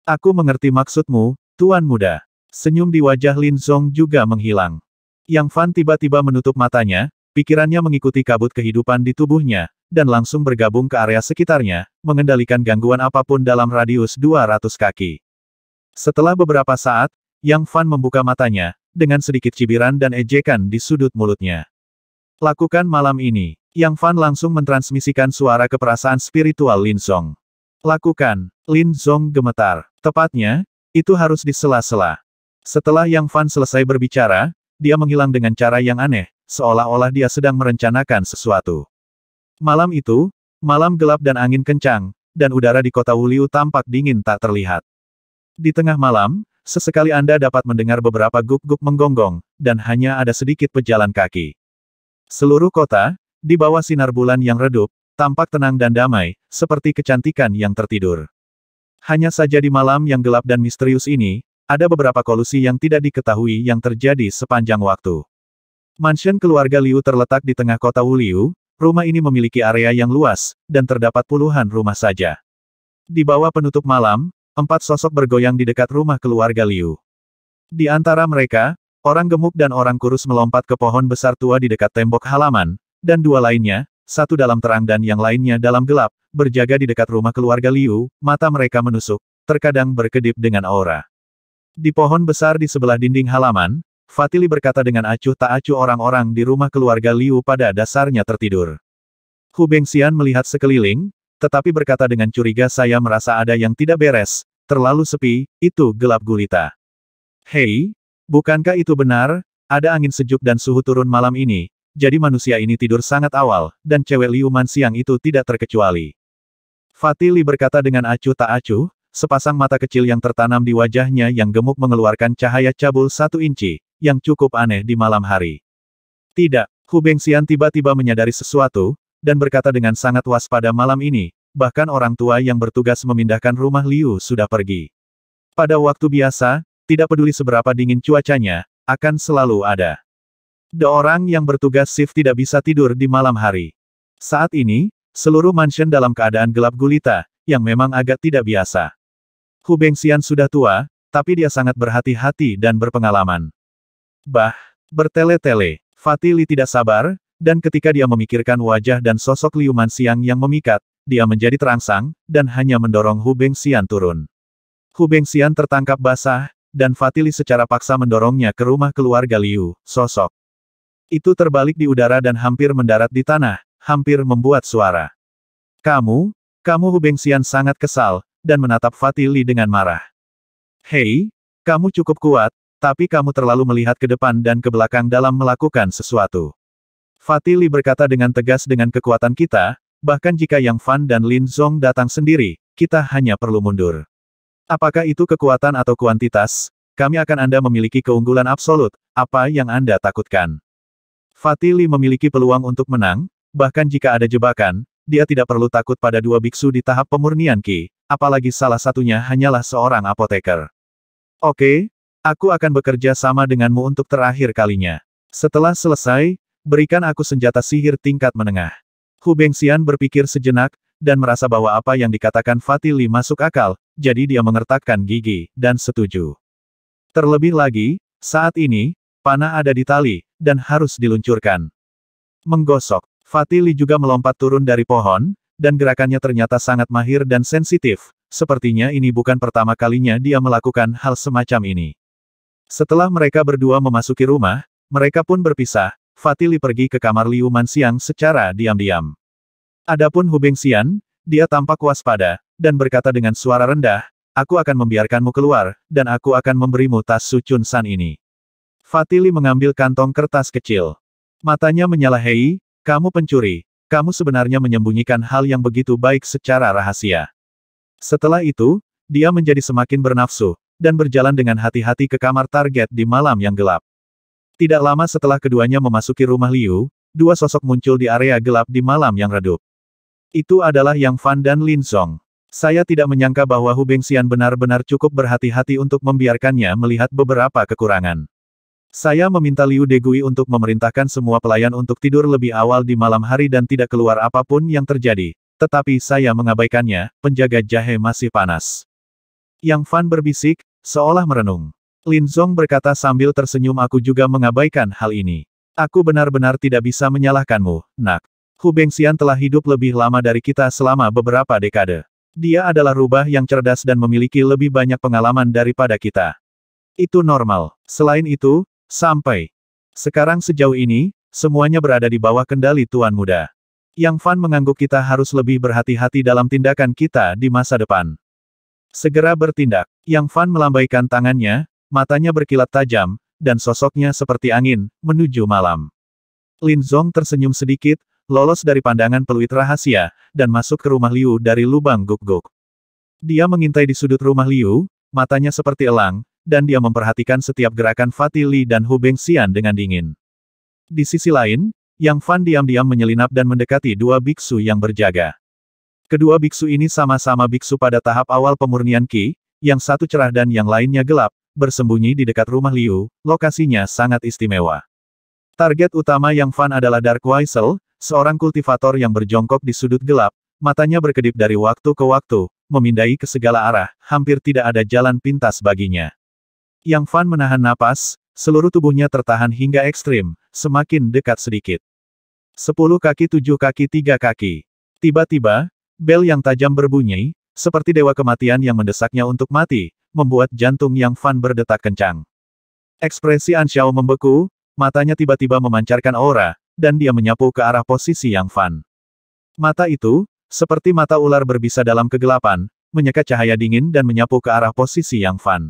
Aku mengerti maksudmu, Tuan Muda. Senyum di wajah Lin Zong juga menghilang. Yang Fan tiba-tiba menutup matanya, pikirannya mengikuti kabut kehidupan di tubuhnya, dan langsung bergabung ke area sekitarnya, mengendalikan gangguan apapun dalam radius 200 kaki. Setelah beberapa saat, Yang Fan membuka matanya, dengan sedikit cibiran dan ejekan di sudut mulutnya. Lakukan malam ini. Yang Fan langsung mentransmisikan suara keperasaan spiritual Lin Zong. Lakukan. Lin Zong gemetar. Tepatnya, itu harus di sela-sela. Setelah Yang Fan selesai berbicara, dia menghilang dengan cara yang aneh, seolah-olah dia sedang merencanakan sesuatu. Malam itu, malam gelap dan angin kencang, dan udara di kota Wuliu tampak dingin tak terlihat. Di tengah malam, sesekali Anda dapat mendengar beberapa guk-guk menggonggong, dan hanya ada sedikit pejalan kaki. Seluruh kota, di bawah sinar bulan yang redup, tampak tenang dan damai, seperti kecantikan yang tertidur. Hanya saja di malam yang gelap dan misterius ini, ada beberapa kolusi yang tidak diketahui yang terjadi sepanjang waktu. Mansion keluarga Liu terletak di tengah kota Wuliu, rumah ini memiliki area yang luas, dan terdapat puluhan rumah saja. Di bawah penutup malam, 4 sosok bergoyang di dekat rumah keluarga Liu. Di antara mereka, orang gemuk dan orang kurus melompat ke pohon besar tua di dekat tembok halaman, dan 2 lainnya, satu dalam terang dan yang lainnya dalam gelap, berjaga di dekat rumah keluarga Liu, mata mereka menusuk, terkadang berkedip dengan aura. Di pohon besar di sebelah dinding halaman, Fatili berkata dengan acuh tak acuh orang-orang di rumah keluarga Liu pada dasarnya tertidur. Hu Bengxian melihat sekeliling, tetapi berkata dengan curiga saya merasa ada yang tidak beres, terlalu sepi, itu gelap gulita. Hei, bukankah itu benar? Ada angin sejuk dan suhu turun malam ini, jadi manusia ini tidur sangat awal, dan cewek Liu Man siang itu tidak terkecuali. Fatili berkata dengan acuh tak acuh, sepasang mata kecil yang tertanam di wajahnya yang gemuk mengeluarkan cahaya cabul 1 inci, yang cukup aneh di malam hari. Tidak, Hu Bengxian tiba-tiba menyadari sesuatu, dan berkata dengan sangat waspada malam ini, bahkan orang tua yang bertugas memindahkan rumah Liu sudah pergi. Pada waktu biasa, tidak peduli seberapa dingin cuacanya, akan selalu ada. Orang yang bertugas shift tidak bisa tidur di malam hari. Saat ini, seluruh mansion dalam keadaan gelap gulita, yang memang agak tidak biasa. Hu Bengxian sudah tua, tapi dia sangat berhati-hati dan berpengalaman. Bertele-tele, Fatili tidak sabar, dan ketika dia memikirkan wajah dan sosok Liu Man siang yang memikat, dia menjadi terangsang, dan hanya mendorong Hu Bengxian turun. Hu Bengxian tertangkap basah, dan Fatili secara paksa mendorongnya ke rumah keluarga Liu, sosok itu terbalik di udara dan hampir mendarat di tanah, hampir membuat suara. Kamu Hu Bengxian sangat kesal, dan menatap Fatili dengan marah. Hei, kamu cukup kuat, tapi kamu terlalu melihat ke depan dan ke belakang dalam melakukan sesuatu. Fatili berkata dengan tegas dengan kekuatan kita, bahkan jika Yang Fan dan Lin Zong datang sendiri, kita hanya perlu mundur. Apakah itu kekuatan atau kuantitas? Kami akan Anda memiliki keunggulan absolut, apa yang Anda takutkan? Fatili memiliki peluang untuk menang, bahkan jika ada jebakan, dia tidak perlu takut pada 2 biksu di tahap pemurnian Qi, apalagi salah satunya hanyalah seorang apoteker. Oke, aku akan bekerja sama denganmu untuk terakhir kalinya. Setelah selesai, berikan aku senjata sihir tingkat menengah. Hu Bengxian berpikir sejenak, dan merasa bahwa apa yang dikatakan Fatili masuk akal, jadi dia mengertakkan gigi, dan setuju. Terlebih lagi, saat ini, panah ada di tali, dan harus diluncurkan. Menggosok, Fatili juga melompat turun dari pohon, dan gerakannya ternyata sangat mahir dan sensitif, sepertinya ini bukan pertama kalinya dia melakukan hal semacam ini. Setelah mereka berdua memasuki rumah, mereka pun berpisah, Fatili pergi ke kamar Liu Man siang secara diam-diam. Adapun Hu Bengxian, dia tampak waspada, dan berkata dengan suara rendah, aku akan membiarkanmu keluar, dan aku akan memberimu tas Su Chun San ini. Fatili mengambil kantong kertas kecil. Matanya menyala. Hei, kamu pencuri, kamu sebenarnya menyembunyikan hal yang begitu baik secara rahasia. Setelah itu, dia menjadi semakin bernafsu, dan berjalan dengan hati-hati ke kamar target di malam yang gelap. Tidak lama setelah keduanya memasuki rumah Liu, 2 sosok muncul di area gelap di malam yang redup. Itu adalah Yang Fan dan Lin Zong. Saya tidak menyangka bahwa Hu Bengxian benar-benar cukup berhati-hati untuk membiarkannya melihat beberapa kekurangan. Saya meminta Liu Degui untuk memerintahkan semua pelayan untuk tidur lebih awal di malam hari dan tidak keluar apapun yang terjadi, tetapi saya mengabaikannya, penjaga jahe masih panas. Yang Fan berbisik, seolah merenung. Lin Zong berkata sambil tersenyum aku juga mengabaikan hal ini. Aku benar-benar tidak bisa menyalahkanmu, nak. Hu Bengxian telah hidup lebih lama dari kita selama beberapa dekade. Dia adalah rubah yang cerdas dan memiliki lebih banyak pengalaman daripada kita. Itu normal. Selain itu, sampai sekarang sejauh ini, semuanya berada di bawah kendali Tuan Muda. Yang Fan mengangguk kita harus lebih berhati-hati dalam tindakan kita di masa depan. Segera bertindak. Yang Fan melambaikan tangannya, matanya berkilat tajam, dan sosoknya seperti angin, menuju malam. Lin Zong tersenyum sedikit, lolos dari pandangan peluit rahasia, dan masuk ke rumah Liu dari lubang guk-guk. Dia mengintai di sudut rumah Liu, matanya seperti elang, dan dia memperhatikan setiap gerakan Fatili dan Hu Bengxian dengan dingin. Di sisi lain, Yang Fan diam-diam menyelinap dan mendekati 2 biksu yang berjaga. Kedua biksu ini sama-sama biksu pada tahap awal pemurnian Qi, yang satu cerah dan yang lainnya gelap, bersembunyi di dekat rumah Liu, lokasinya sangat istimewa. Target utama Yang Fan adalah Dark Weasel, seorang kultivator yang berjongkok di sudut gelap, matanya berkedip dari waktu ke waktu, memindai ke segala arah, hampir tidak ada jalan pintas baginya. Yang Fan menahan napas, seluruh tubuhnya tertahan hingga ekstrim, semakin dekat sedikit. 10 kaki 7 kaki 3 kaki. Tiba-tiba, bel yang tajam berbunyi, seperti dewa kematian yang mendesaknya untuk mati, membuat jantung Yang Fan berdetak kencang. Ekspresi Anxiao membeku, matanya tiba-tiba memancarkan aura, dan dia menyapu ke arah posisi Yang Fan. Mata itu, seperti mata ular berbisa dalam kegelapan, menyekat cahaya dingin dan menyapu ke arah posisi Yang Fan.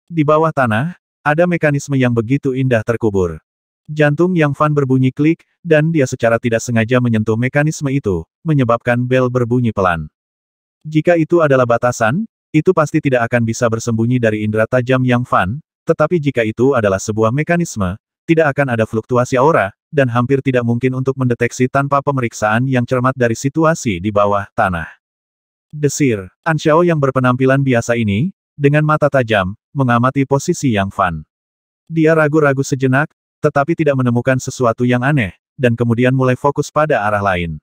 Di bawah tanah, ada mekanisme yang begitu indah terkubur. Jantung Yang Fan berbunyi klik, dan dia secara tidak sengaja menyentuh mekanisme itu, menyebabkan bel berbunyi pelan. Jika itu adalah batasan, itu pasti tidak akan bisa bersembunyi dari indera tajam Yang Fan, tetapi jika itu adalah sebuah mekanisme, tidak akan ada fluktuasi aura, dan hampir tidak mungkin untuk mendeteksi tanpa pemeriksaan yang cermat dari situasi di bawah tanah. Desir, Anxiao yang berpenampilan biasa ini, dengan mata tajam, mengamati posisi Yang Fan. Dia ragu-ragu sejenak, tetapi tidak menemukan sesuatu yang aneh, dan kemudian mulai fokus pada arah lain.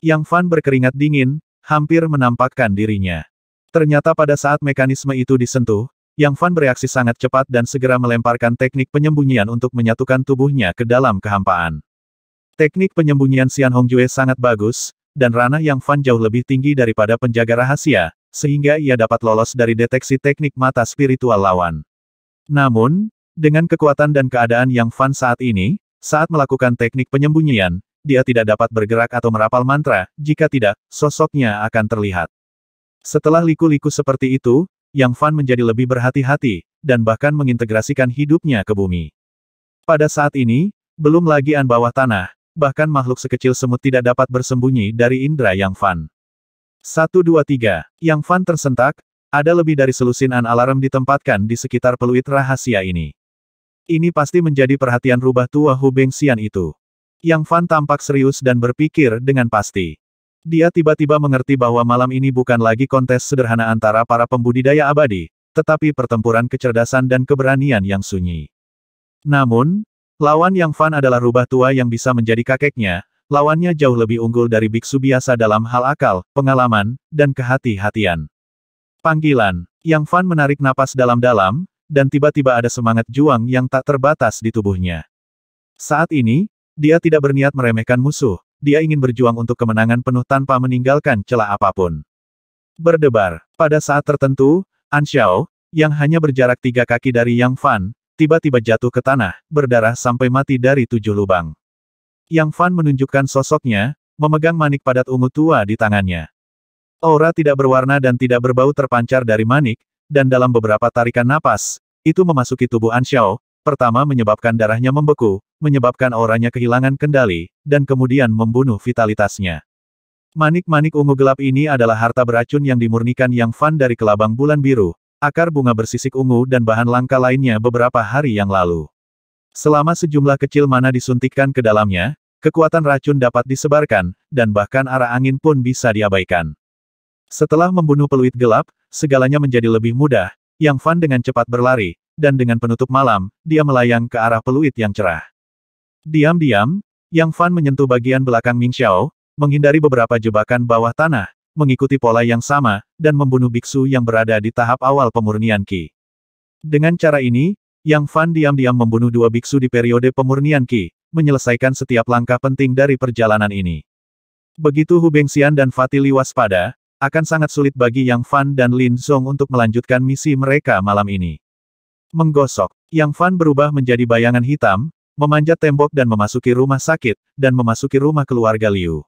Yang Fan berkeringat dingin, hampir menampakkan dirinya. Ternyata pada saat mekanisme itu disentuh, Yang Fan bereaksi sangat cepat dan segera melemparkan teknik penyembunyian untuk menyatukan tubuhnya ke dalam kehampaan. Teknik penyembunyian Xian Hongjue sangat bagus, dan ranah Yang Fan jauh lebih tinggi daripada penjaga rahasia, sehingga ia dapat lolos dari deteksi teknik mata spiritual lawan. Namun, dengan kekuatan dan keadaan Yang Fan saat ini, saat melakukan teknik penyembunyian, dia tidak dapat bergerak atau merapal mantra, jika tidak, sosoknya akan terlihat. Setelah liku-liku seperti itu, Yang Fan menjadi lebih berhati-hati, dan bahkan mengintegrasikan hidupnya ke bumi. Pada saat ini, belum lagi an bawah tanah, bahkan makhluk sekecil semut tidak dapat bersembunyi dari indera Yang Fan. 1, 2, 3. Yang Fan tersentak, ada lebih dari selusin an alarm ditempatkan di sekitar peluit rahasia ini. Ini pasti menjadi perhatian rubah tua Hu Bengxian itu. Yang Fan tampak serius dan berpikir dengan pasti. Dia tiba-tiba mengerti bahwa malam ini bukan lagi kontes sederhana antara para pembudidaya abadi, tetapi pertempuran kecerdasan dan keberanian yang sunyi. Namun, lawan Yang Fan adalah rubah tua yang bisa menjadi kakeknya, lawannya jauh lebih unggul dari biksu biasa dalam hal akal, pengalaman, dan kehati-hatian. Panggilan. Yang Fan menarik napas dalam-dalam, dan tiba-tiba ada semangat juang yang tak terbatas di tubuhnya. Saat ini, dia tidak berniat meremehkan musuh, dia ingin berjuang untuk kemenangan penuh tanpa meninggalkan celah apapun. Berdebar. Pada saat tertentu, Anxiao, yang hanya berjarak 3 kaki dari Yang Fan, tiba-tiba jatuh ke tanah, berdarah sampai mati dari 7 lubang. Yang Fan menunjukkan sosoknya, memegang manik padat ungu tua di tangannya. Aura tidak berwarna dan tidak berbau terpancar dari manik, dan dalam beberapa tarikan napas, itu memasuki tubuh Anxiao, pertama menyebabkan darahnya membeku, menyebabkan auranya kehilangan kendali, dan kemudian membunuh vitalitasnya. Manik-manik ungu gelap ini adalah harta beracun yang dimurnikan Yang Fan dari kelabang bulan biru, akar bunga bersisik ungu dan bahan langka lainnya beberapa hari yang lalu. Selama sejumlah kecil mana disuntikkan ke dalamnya, kekuatan racun dapat disebarkan, dan bahkan arah angin pun bisa diabaikan. Setelah membunuh peluit gelap, segalanya menjadi lebih mudah. Yang Fan dengan cepat berlari, dan dengan penutup malam, dia melayang ke arah peluit yang cerah. Diam-diam, Yang Fan menyentuh bagian belakang Ming Xiao, menghindari beberapa jebakan bawah tanah, mengikuti pola yang sama, dan membunuh biksu yang berada di tahap awal pemurnian Qi. Dengan cara ini, Yang Fan diam-diam membunuh 2 biksu di periode pemurnian Qi, menyelesaikan setiap langkah penting dari perjalanan ini. Begitu Hu Bengxian dan Fatili waspada, akan sangat sulit bagi Yang Fan dan Lin Zong untuk melanjutkan misi mereka malam ini. Menggosok, Yang Fan berubah menjadi bayangan hitam, memanjat tembok dan memasuki rumah sakit, dan memasuki rumah keluarga Liu.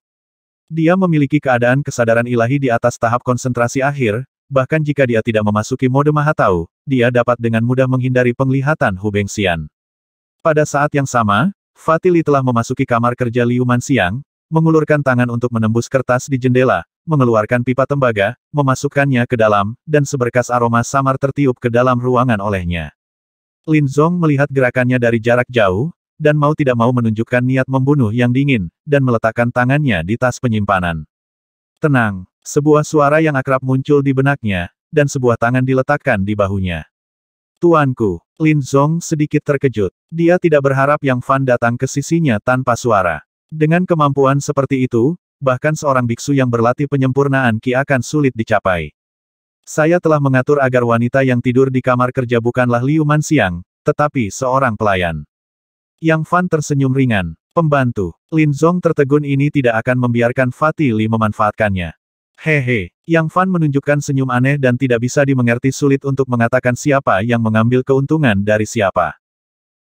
Dia memiliki keadaan kesadaran ilahi di atas tahap konsentrasi akhir, bahkan jika dia tidak memasuki mode Maha Tahu, dia dapat dengan mudah menghindari penglihatan Hu Bengxian. Pada saat yang sama, Fatili telah memasuki kamar kerja Liu Manxiang, mengulurkan tangan untuk menembus kertas di jendela, mengeluarkan pipa tembaga, memasukkannya ke dalam, dan seberkas aroma samar tertiup ke dalam ruangan olehnya. Lin Zong melihat gerakannya dari jarak jauh, dan mau tidak mau menunjukkan niat membunuh yang dingin, dan meletakkan tangannya di tas penyimpanan. Tenang, sebuah suara yang akrab muncul di benaknya, dan sebuah tangan diletakkan di bahunya. Tuanku, Lin Zong sedikit terkejut. Dia tidak berharap Yang Fan datang ke sisinya tanpa suara. Dengan kemampuan seperti itu, bahkan seorang biksu yang berlatih penyempurnaan Qi akan sulit dicapai. Saya telah mengatur agar wanita yang tidur di kamar kerja bukanlah Liu Manxiang, tetapi seorang pelayan. Yang Fan tersenyum ringan. Pembantu. Lin Zong tertegun ini tidak akan membiarkan Fatih Li memanfaatkannya. Hehe. Yang Fan menunjukkan senyum aneh dan tidak bisa dimengerti, sulit untuk mengatakan siapa yang mengambil keuntungan dari siapa.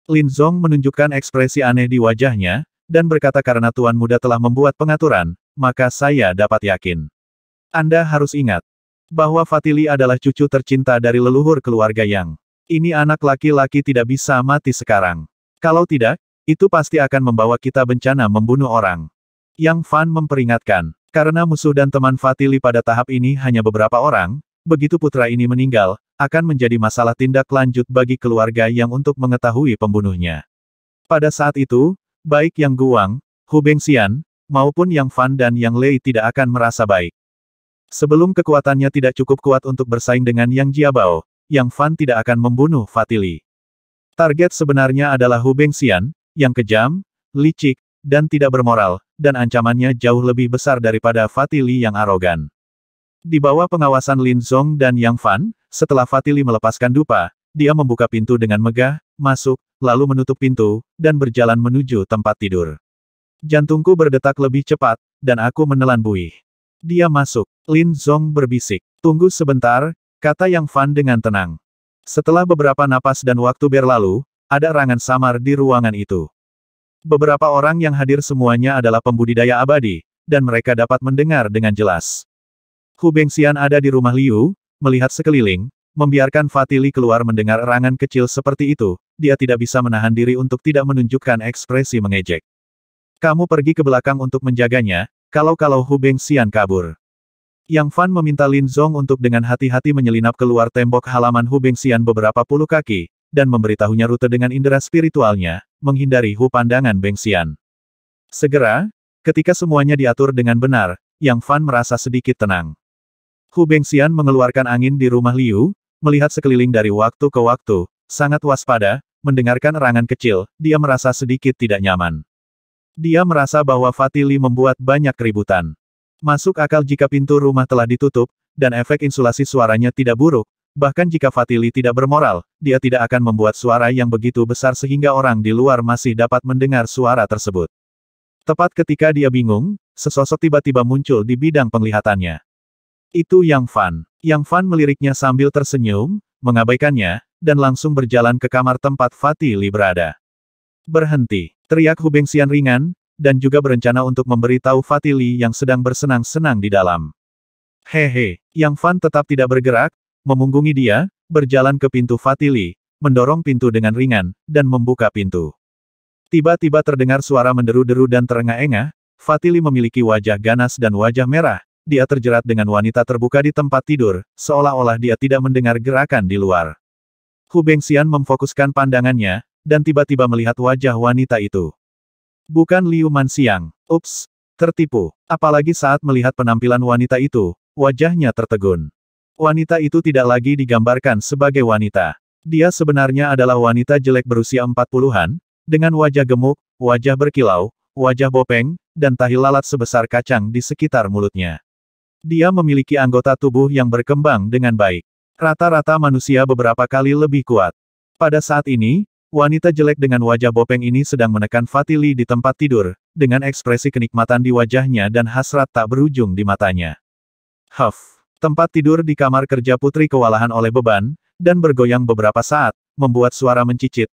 Lin Zong menunjukkan ekspresi aneh di wajahnya, dan berkata karena Tuan Muda telah membuat pengaturan, maka saya dapat yakin. Anda harus ingat bahwa Fatih Li adalah cucu tercinta dari leluhur keluarga Yang. Ini anak laki-laki tidak bisa mati sekarang. Kalau tidak, itu pasti akan membawa kita bencana membunuh orang. Yang Fan memperingatkan, karena musuh dan teman Fatih Li pada tahap ini hanya beberapa orang, begitu putra ini meninggal, akan menjadi masalah tindak lanjut bagi keluarga Yang untuk mengetahui pembunuhnya. Pada saat itu, baik Yang Guang, Hu Bengxian, maupun Yang Fan dan Yang Lei tidak akan merasa baik. Sebelum kekuatannya tidak cukup kuat untuk bersaing dengan Yang Jiabao, Yang Fan tidak akan membunuh Fatih Li. Target sebenarnya adalah Hu Bengxian, yang kejam, licik, dan tidak bermoral, dan ancamannya jauh lebih besar daripada Fatih Li yang arogan. Di bawah pengawasan Lin Zong dan Yang Fan, setelah Fatih Li melepaskan dupa, dia membuka pintu dengan megah, masuk, lalu menutup pintu, dan berjalan menuju tempat tidur. Jantungku berdetak lebih cepat, dan aku menelan buih. Dia masuk. Lin Zong berbisik. Tunggu sebentar, kata Yang Fan dengan tenang. Setelah beberapa napas dan waktu berlalu, ada rangan samar di ruangan itu. Beberapa orang yang hadir semuanya adalah pembudidaya abadi, dan mereka dapat mendengar dengan jelas. Hu Bengxian ada di rumah Liu, melihat sekeliling, membiarkan Fatih Li keluar mendengar rangan kecil seperti itu, dia tidak bisa menahan diri untuk tidak menunjukkan ekspresi mengejek. Kamu pergi ke belakang untuk menjaganya, kalau Hu Bengxian kabur. Yang Fan meminta Lin Zong untuk dengan hati-hati menyelinap keluar tembok halaman Hu Bengxian beberapa puluh kaki, dan memberitahunya rute dengan indera spiritualnya, menghindari Hu pandangan Bengxian. Segera, ketika semuanya diatur dengan benar, Yang Fan merasa sedikit tenang. Hu Bengxian mengeluarkan angin di rumah Liu, melihat sekeliling dari waktu ke waktu, sangat waspada, mendengarkan rangan kecil, dia merasa sedikit tidak nyaman. Dia merasa bahwa Fatih Li membuat banyak keributan. Masuk akal jika pintu rumah telah ditutup, dan efek insulasi suaranya tidak buruk, bahkan jika Fatih Li tidak bermoral, dia tidak akan membuat suara yang begitu besar sehingga orang di luar masih dapat mendengar suara tersebut. Tepat ketika dia bingung, sesosok tiba-tiba muncul di bidang penglihatannya. Itu Yang Fan. Yang Fan meliriknya sambil tersenyum, mengabaikannya, dan langsung berjalan ke kamar tempat Fatih Li berada. Berhenti, teriak Hu Bengxian ringan, dan juga berencana untuk memberi tahu Fatih Li yang sedang bersenang-senang di dalam. Hehe, Yang Fan tetap tidak bergerak, memunggungi dia, berjalan ke pintu Fatih Li, mendorong pintu dengan ringan, dan membuka pintu. Tiba-tiba terdengar suara menderu-deru dan terengah-engah, Fatih Li memiliki wajah ganas dan wajah merah, dia terjerat dengan wanita terbuka di tempat tidur, seolah-olah dia tidak mendengar gerakan di luar. Hu Bengxian memfokuskan pandangannya, dan tiba-tiba melihat wajah wanita itu. Bukan Liu Manxiang. Ups, tertipu. Apalagi saat melihat penampilan wanita itu, wajahnya tertegun. Wanita itu tidak lagi digambarkan sebagai wanita. Dia sebenarnya adalah wanita jelek berusia 40-an, dengan wajah gemuk, wajah berkilau, wajah bopeng, dan tahi lalat sebesar kacang di sekitar mulutnya. Dia memiliki anggota tubuh yang berkembang dengan baik. Rata-rata manusia beberapa kali lebih kuat. Pada saat ini, wanita jelek dengan wajah bopeng ini sedang menekan Fatih Li di tempat tidur, dengan ekspresi kenikmatan di wajahnya dan hasrat tak berujung di matanya. Huff. Tempat tidur di kamar kerja putri kewalahan oleh beban, dan bergoyang beberapa saat, membuat suara mencicit.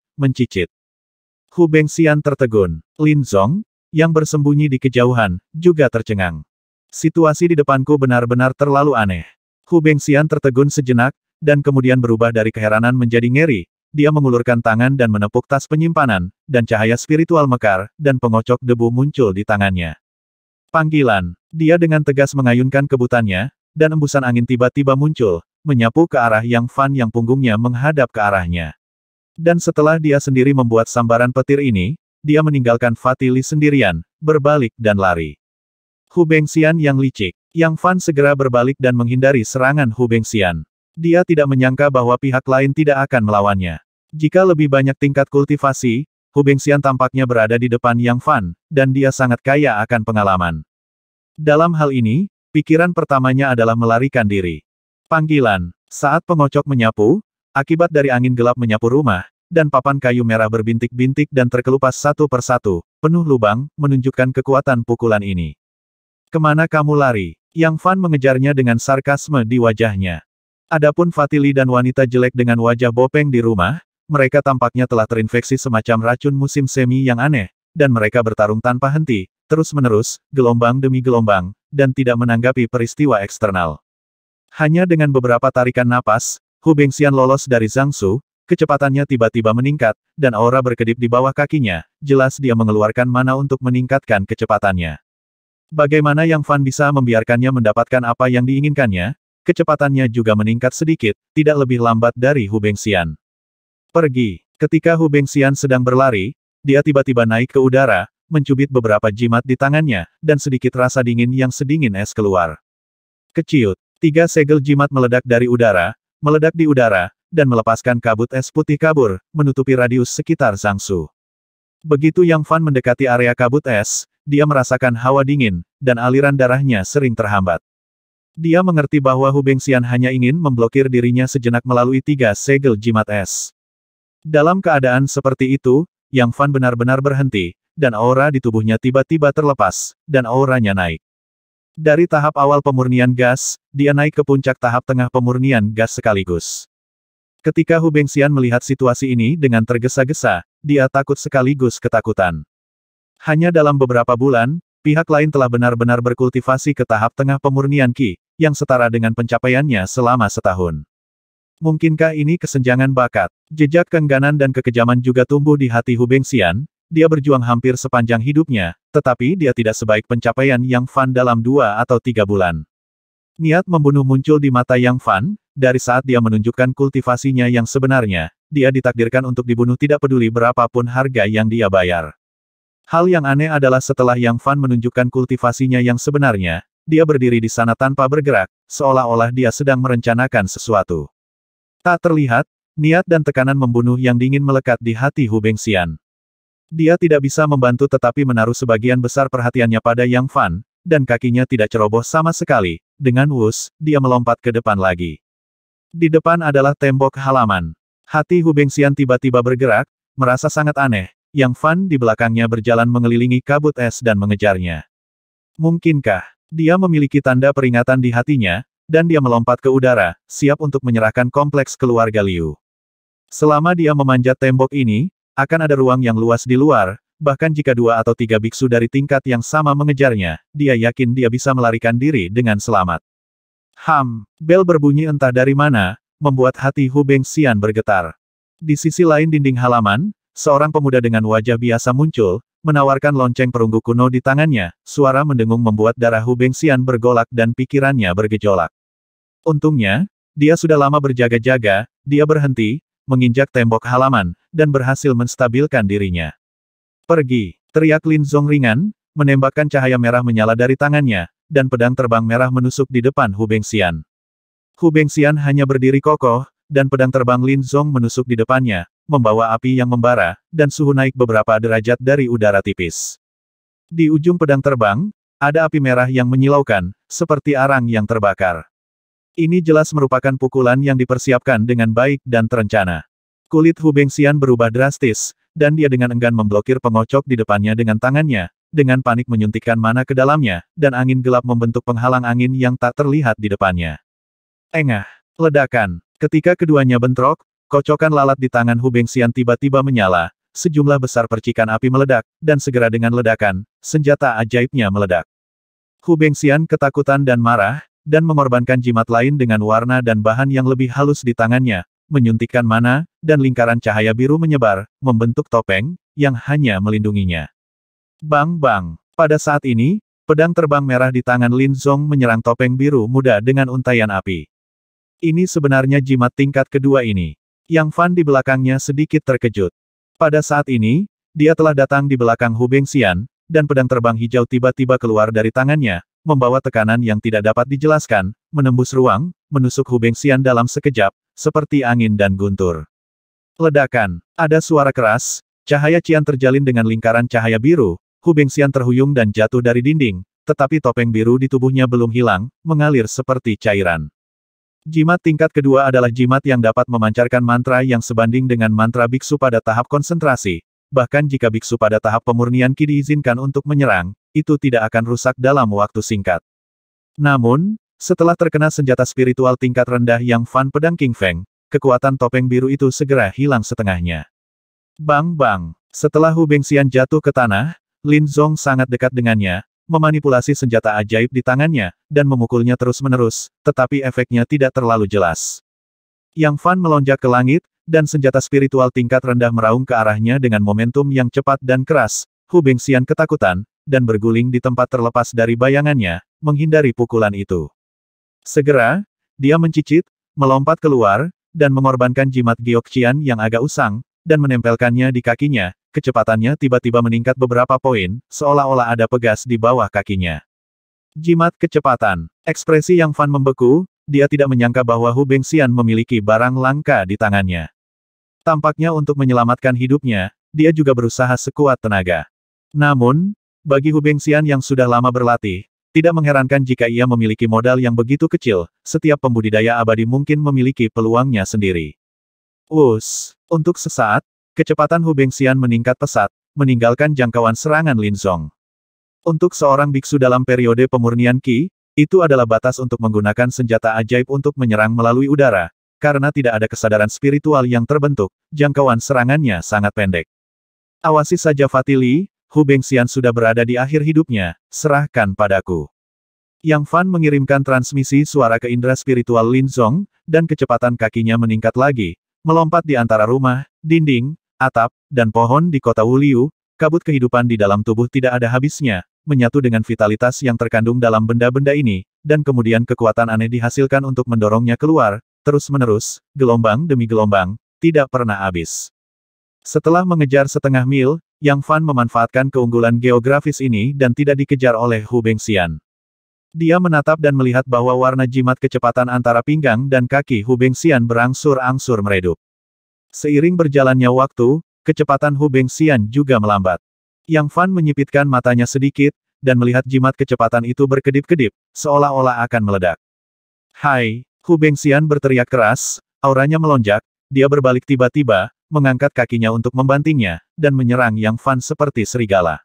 Hu Bengxian tertegun. Lin Zong, yang bersembunyi di kejauhan, juga tercengang. Situasi di depanku benar-benar terlalu aneh. Hu Bengxian tertegun sejenak, dan kemudian berubah dari keheranan menjadi ngeri. Dia mengulurkan tangan dan menepuk tas penyimpanan, dan cahaya spiritual mekar, dan pengocok debu muncul di tangannya. Panggilan. Dia dengan tegas mengayunkan kebutannya, dan embusan angin tiba-tiba muncul, menyapu ke arah Yang Fan yang punggungnya menghadap ke arahnya. Dan setelah dia sendiri membuat sambaran petir ini, dia meninggalkan Fatih Li sendirian, berbalik dan lari. Hu Bengxian yang licik. Yang Fan segera berbalik dan menghindari serangan Hu Bengxian. Dia tidak menyangka bahwa pihak lain tidak akan melawannya. Jika lebih banyak tingkat kultivasi, Hu Bengxian tampaknya berada di depan Yang Fan, dan dia sangat kaya akan pengalaman. Dalam hal ini, pikiran pertamanya adalah melarikan diri. Panggilan. Saat pengocok menyapu, akibat dari angin gelap menyapu rumah, dan papan kayu merah berbintik-bintik dan terkelupas satu persatu, penuh lubang, menunjukkan kekuatan pukulan ini. Kemana kamu lari? Yang Fan mengejarnya dengan sarkasme di wajahnya. Adapun Fatili dan wanita jelek dengan wajah bopeng di rumah, mereka tampaknya telah terinfeksi semacam racun musim semi yang aneh, dan mereka bertarung tanpa henti, terus-menerus, gelombang demi gelombang, dan tidak menanggapi peristiwa eksternal. Hanya dengan beberapa tarikan napas, Hu Bengxian lolos dari Zhang Su, kecepatannya tiba-tiba meningkat, dan aura berkedip di bawah kakinya, jelas dia mengeluarkan mana untuk meningkatkan kecepatannya. Bagaimana Yang Fan bisa membiarkannya mendapatkan apa yang diinginkannya? Kecepatannya juga meningkat sedikit, tidak lebih lambat dari Hu Bengxian. Pergi. Ketika Hu Bengxian sedang berlari, dia tiba-tiba naik ke udara, mencubit beberapa jimat di tangannya, dan sedikit rasa dingin yang sedingin es keluar. Keciut. 3 segel jimat meledak dari udara, meledak di udara, dan melepaskan kabut es putih kabur, menutupi radius sekitar Zhang Su. Begitu Yang Fan mendekati area kabut es, dia merasakan hawa dingin, dan aliran darahnya sering terhambat. Dia mengerti bahwa Hu Bengxian hanya ingin memblokir dirinya sejenak melalui 3 segel jimat es. Dalam keadaan seperti itu, Yang Fan benar-benar berhenti, dan aura di tubuhnya tiba-tiba terlepas, dan auranya naik. Dari tahap awal pemurnian gas, dia naik ke puncak tahap tengah pemurnian gas sekaligus. Ketika Hu Bengxian melihat situasi ini dengan tergesa-gesa, dia takut sekaligus ketakutan. Hanya dalam beberapa bulan, pihak lain telah benar-benar berkultivasi ke tahap tengah pemurnian Qi, yang setara dengan pencapaiannya selama setahun. Mungkinkah ini kesenjangan bakat? Jejak keengganan dan kekejaman juga tumbuh di hati Hu Bengxian. Dia berjuang hampir sepanjang hidupnya, tetapi dia tidak sebaik pencapaian Yang Fan dalam 2 atau 3 bulan. Niat membunuh muncul di mata Yang Fan, dari saat dia menunjukkan kultivasinya yang sebenarnya, dia ditakdirkan untuk dibunuh tidak peduli berapapun harga yang dia bayar. Hal yang aneh adalah setelah Yang Fan menunjukkan kultivasinya yang sebenarnya, dia berdiri di sana tanpa bergerak, seolah-olah dia sedang merencanakan sesuatu. Tak terlihat, niat dan tekanan membunuh yang dingin melekat di hati Hu Bengxian. Dia tidak bisa membantu tetapi menaruh sebagian besar perhatiannya pada Yang Fan, dan kakinya tidak ceroboh sama sekali. Dengan wus, dia melompat ke depan lagi. Di depan adalah tembok halaman. Hati Hu Bengxian tiba-tiba bergerak, merasa sangat aneh. Yang Fan di belakangnya berjalan mengelilingi kabut es dan mengejarnya. Mungkinkah dia memiliki tanda peringatan di hatinya, dan dia melompat ke udara, siap untuk menyerahkan kompleks keluarga Liu. Selama dia memanjat tembok ini, akan ada ruang yang luas di luar, bahkan jika 2 atau 3 biksu dari tingkat yang sama mengejarnya, dia yakin dia bisa melarikan diri dengan selamat. Bel berbunyi entah dari mana, membuat hati Hu Bengxian bergetar. Di sisi lain dinding halaman, seorang pemuda dengan wajah biasa muncul, menawarkan lonceng perunggu kuno di tangannya, suara mendengung membuat darah Hu Bengxian bergolak dan pikirannya bergejolak. Untungnya, dia sudah lama berjaga-jaga, dia berhenti, menginjak tembok halaman, dan berhasil menstabilkan dirinya. Pergi, teriak Lin Zong ringan, menembakkan cahaya merah menyala dari tangannya, dan pedang terbang merah menusuk di depan Hu Bengxian. Hu Bengxian hanya berdiri kokoh, dan pedang terbang Lin Zong menusuk di depannya, membawa api yang membara, dan suhu naik beberapa derajat dari udara tipis. Di ujung pedang terbang, ada api merah yang menyilaukan, seperti arang yang terbakar. Ini jelas merupakan pukulan yang dipersiapkan dengan baik dan terencana. Kulit Hu Bengxian berubah drastis, dan dia dengan enggan memblokir pengocok di depannya dengan tangannya, dengan panik menyuntikkan mana ke dalamnya, dan angin gelap membentuk penghalang angin yang tak terlihat di depannya. Engah! Ledakan! Ketika keduanya bentrok, kocokan lalat di tangan Hu Bengxian tiba-tiba menyala, sejumlah besar percikan api meledak, dan segera dengan ledakan, senjata ajaibnya meledak. Hu Bengxian ketakutan dan marah, dan mengorbankan jimat lain dengan warna dan bahan yang lebih halus di tangannya, menyuntikkan mana, dan lingkaran cahaya biru menyebar, membentuk topeng, yang hanya melindunginya. Bang-bang! Pada saat ini, pedang terbang merah di tangan Lin Zong menyerang topeng biru muda dengan untaian api. Ini sebenarnya jimat tingkat kedua ini. Yang Fan di belakangnya sedikit terkejut. Pada saat ini, dia telah datang di belakang Hu Bengxian, dan pedang terbang hijau tiba-tiba keluar dari tangannya, membawa tekanan yang tidak dapat dijelaskan, menembus ruang, menusuk Hu Bengxian dalam sekejap, seperti angin dan guntur. Ledakan. Ada suara keras, Cahaya Qian terjalin dengan lingkaran cahaya biru, Hu Bengxian terhuyung dan jatuh dari dinding, tetapi topeng biru di tubuhnya belum hilang, mengalir seperti cairan. Jimat tingkat kedua adalah jimat yang dapat memancarkan mantra yang sebanding dengan mantra biksu pada tahap konsentrasi. Bahkan jika biksu pada tahap pemurnian Qi diizinkan untuk menyerang, itu tidak akan rusak dalam waktu singkat. Namun, setelah terkena senjata spiritual tingkat rendah yang Fan Pedang King Feng, kekuatan topeng biru itu segera hilang setengahnya. Bang bang. Setelah Hu Bengxian jatuh ke tanah, Lin Zong sangat dekat dengannya, memanipulasi senjata ajaib di tangannya, dan memukulnya terus-menerus, tetapi efeknya tidak terlalu jelas. Yang Fan melonjak ke langit, dan senjata spiritual tingkat rendah meraung ke arahnya dengan momentum yang cepat dan keras. Hu Bengxian ketakutan, dan berguling di tempat terlepas dari bayangannya, menghindari pukulan itu. Segera, dia mencicit, melompat keluar, dan mengorbankan jimat Giok Qian yang agak usang, dan menempelkannya di kakinya. Kecepatannya tiba-tiba meningkat beberapa poin, seolah-olah ada pegas di bawah kakinya. Jimat kecepatan. Ekspresi yang Fan membeku, dia tidak menyangka bahwa Hu Bengxian memiliki barang langka di tangannya. Tampaknya untuk menyelamatkan hidupnya, dia juga berusaha sekuat tenaga. Namun, bagi Hu Bengxian yang sudah lama berlatih, tidak mengherankan jika ia memiliki modal yang begitu kecil, setiap pembudidaya abadi mungkin memiliki peluangnya sendiri. Untuk sesaat, kecepatan Hu Bengxian meningkat pesat, meninggalkan jangkauan serangan Lin Zong. Untuk seorang biksu dalam periode pemurnian Qi, itu adalah batas untuk menggunakan senjata ajaib untuk menyerang melalui udara. Karena tidak ada kesadaran spiritual yang terbentuk, jangkauan serangannya sangat pendek. Awasi saja Fatili, Hu Bengxian sudah berada di akhir hidupnya, serahkan padaku. Yang Fan mengirimkan transmisi suara ke indera spiritual Lin Zong, dan kecepatan kakinya meningkat lagi, melompat di antara rumah, dinding, atap, dan pohon di kota Wuliu. Kabut kehidupan di dalam tubuh tidak ada habisnya, menyatu dengan vitalitas yang terkandung dalam benda-benda ini, dan kemudian kekuatan aneh dihasilkan untuk mendorongnya keluar, terus-menerus, gelombang demi gelombang, tidak pernah habis. Setelah mengejar setengah mil, Yang Fan memanfaatkan keunggulan geografis ini dan tidak dikejar oleh Hu Bengxian. Dia menatap dan melihat bahwa warna jimat kecepatan antara pinggang dan kaki Hu Bengxian berangsur-angsur meredup. Seiring berjalannya waktu, kecepatan Hu Bengxian juga melambat. Yang Fan menyipitkan matanya sedikit, dan melihat jimat kecepatan itu berkedip-kedip, seolah-olah akan meledak. Hai! Hu Bengxian berteriak keras, auranya melonjak, dia berbalik tiba-tiba, mengangkat kakinya untuk membantingnya, dan menyerang Yang Fan seperti serigala.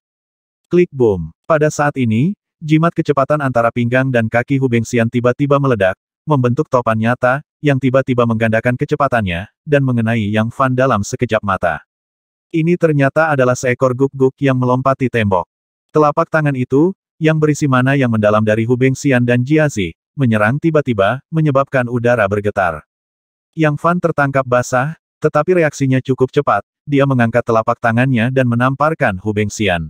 Klik boom. Pada saat ini, jimat kecepatan antara pinggang dan kaki Hu Bengxian tiba-tiba meledak, membentuk topan nyata, yang tiba-tiba menggandakan kecepatannya, dan mengenai Yang Fan dalam sekejap mata. Ini ternyata adalah seekor guk-guk yang melompati tembok. Telapak tangan itu, yang berisi mana yang mendalam dari Hu Bengxian dan Jiazi, menyerang tiba-tiba, menyebabkan udara bergetar. Yang Fan tertangkap basah, tetapi reaksinya cukup cepat, dia mengangkat telapak tangannya dan menamparkan Hu Bengxian.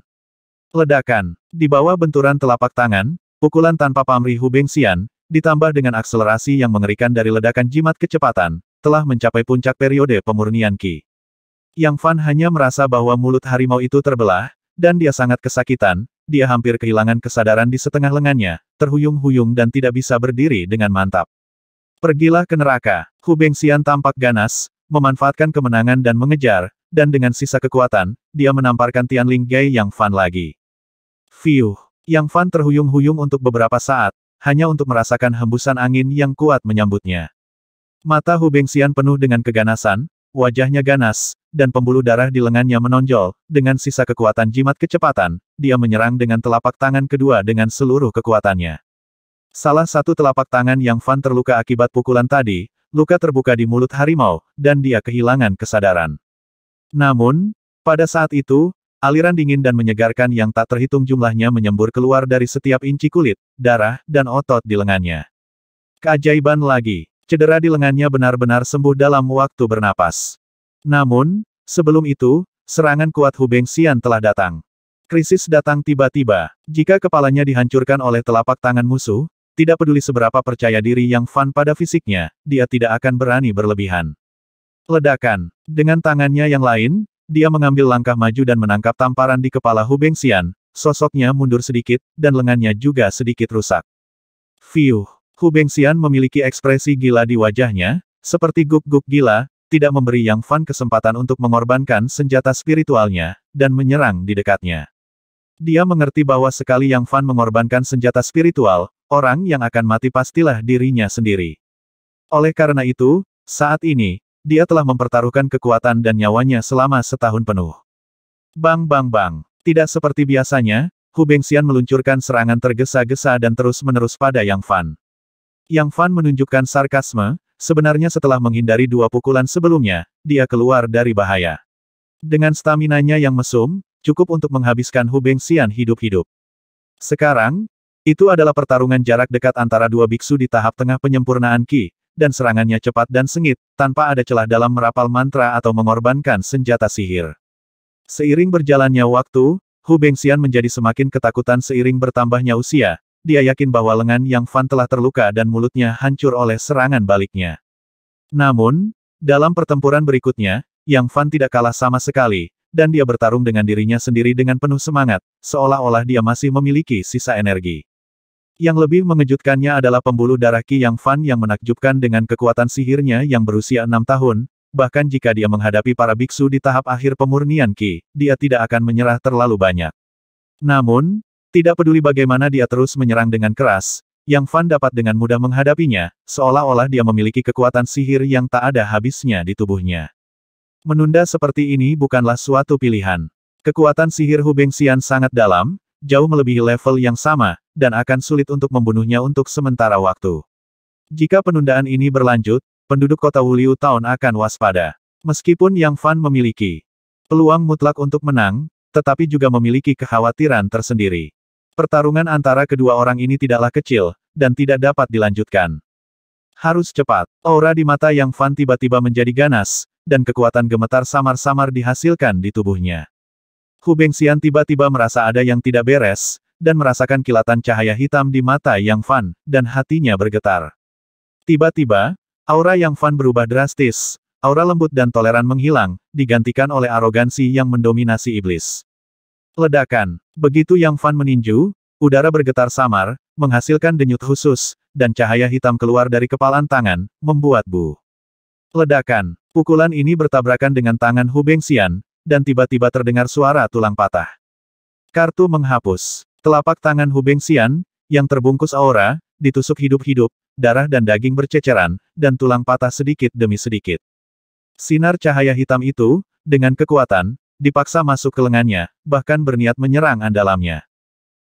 Ledakan. Di bawah benturan telapak tangan, pukulan tanpa pamrih Hu Bengxian, ditambah dengan akselerasi yang mengerikan dari ledakan jimat kecepatan, telah mencapai puncak periode pemurnian Qi. Yang Fan hanya merasa bahwa mulut harimau itu terbelah, dan dia sangat kesakitan, dia hampir kehilangan kesadaran di setengah lengannya, terhuyung-huyung dan tidak bisa berdiri dengan mantap. Pergilah ke neraka. Hu Bengxian tampak ganas, memanfaatkan kemenangan dan mengejar, dan dengan sisa kekuatan, dia menamparkan Tianling Gai Yang Fan lagi. Fiuh! Yang Fan terhuyung-huyung untuk beberapa saat, hanya untuk merasakan hembusan angin yang kuat menyambutnya. Mata Hu Bengxian penuh dengan keganasan, wajahnya ganas, dan pembuluh darah di lengannya menonjol. Dengan sisa kekuatan jimat kecepatan, dia menyerang dengan telapak tangan kedua dengan seluruh kekuatannya. Salah satu telapak tangan Yang Fan terluka akibat pukulan tadi, luka terbuka di mulut harimau, dan dia kehilangan kesadaran. Namun, pada saat itu, aliran dingin dan menyegarkan yang tak terhitung jumlahnya menyembur keluar dari setiap inci kulit, darah, dan otot di lengannya. Keajaiban lagi. Cedera di lengannya benar-benar sembuh dalam waktu bernapas. Namun, sebelum itu, serangan kuat Hu Bengxian telah datang. Krisis datang tiba-tiba. Jika kepalanya dihancurkan oleh telapak tangan musuh, tidak peduli seberapa percaya diri Yang Fan pada fisiknya, dia tidak akan berani berlebihan. Ledakan. Dengan tangannya yang lain, dia mengambil langkah maju dan menangkap tamparan di kepala Hu Bengxian, sosoknya mundur sedikit, dan lengannya juga sedikit rusak. Fiuh! Hu Bengxian memiliki ekspresi gila di wajahnya, seperti guk-guk gila, tidak memberi Yang Fan kesempatan untuk mengorbankan senjata spiritualnya, dan menyerang di dekatnya. Dia mengerti bahwa sekali Yang Fan mengorbankan senjata spiritual, orang yang akan mati pastilah dirinya sendiri. Oleh karena itu, saat ini, dia telah mempertaruhkan kekuatan dan nyawanya selama setahun penuh. Bang bang bang. Tidak seperti biasanya, Hu Bengxian meluncurkan serangan tergesa-gesa dan terus-menerus pada Yang Fan. Yang Fan menunjukkan sarkasme, sebenarnya setelah menghindari 2 pukulan sebelumnya, dia keluar dari bahaya. Dengan staminanya yang mesum, cukup untuk menghabiskan Hu Bengxian hidup-hidup. Sekarang, itu adalah pertarungan jarak dekat antara 2 biksu di tahap tengah penyempurnaan Qi, dan serangannya cepat dan sengit, tanpa ada celah dalam merapal mantra atau mengorbankan senjata sihir. Seiring berjalannya waktu, Hu Bengxian menjadi semakin ketakutan seiring bertambahnya usia. Dia yakin bahwa lengan Yang Fan telah terluka dan mulutnya hancur oleh serangan baliknya. Namun, dalam pertempuran berikutnya, Yang Fan tidak kalah sama sekali, dan dia bertarung dengan dirinya sendiri dengan penuh semangat, seolah-olah dia masih memiliki sisa energi. Yang lebih mengejutkannya adalah pembuluh darah Qi Yang Fan yang menakjubkan dengan kekuatan sihirnya yang berusia 6 tahun, bahkan jika dia menghadapi para biksu di tahap akhir pemurnian Qi, dia tidak akan menyerah terlalu banyak. Namun, tidak peduli bagaimana dia terus menyerang dengan keras, Yang Fan dapat dengan mudah menghadapinya, seolah-olah dia memiliki kekuatan sihir yang tak ada habisnya di tubuhnya. Menunda seperti ini bukanlah suatu pilihan. Kekuatan sihir Hu Bengxian sangat dalam, jauh melebihi level yang sama, dan akan sulit untuk membunuhnya untuk sementara waktu. Jika penundaan ini berlanjut, penduduk kota Wuliu Town akan waspada. Meskipun Yang Fan memiliki peluang mutlak untuk menang, tetapi juga memiliki kekhawatiran tersendiri. Pertarungan antara kedua orang ini tidaklah kecil, dan tidak dapat dilanjutkan. Harus cepat. Aura di mata Yang Fan tiba-tiba menjadi ganas, dan kekuatan gemetar samar-samar dihasilkan di tubuhnya. Hu Bengxian tiba-tiba merasa ada yang tidak beres, dan merasakan kilatan cahaya hitam di mata Yang Fan, dan hatinya bergetar. Tiba-tiba, aura Yang Fan berubah drastis, aura lembut dan toleran menghilang, digantikan oleh arogansi yang mendominasi iblis. Ledakan. Begitu Yang Fan meninju, udara bergetar samar, menghasilkan denyut khusus, dan cahaya hitam keluar dari kepalan tangan, membuat bu. Ledakan. Pukulan ini bertabrakan dengan tangan Hu Bengxian, dan tiba-tiba terdengar suara tulang patah. Kartu menghapus. Telapak tangan Hu Bengxian, yang terbungkus aura, ditusuk hidup-hidup, darah dan daging berceceran, dan tulang patah sedikit demi sedikit. Sinar cahaya hitam itu, dengan kekuatan, dipaksa masuk ke lengannya, bahkan berniat menyerang andalamnya.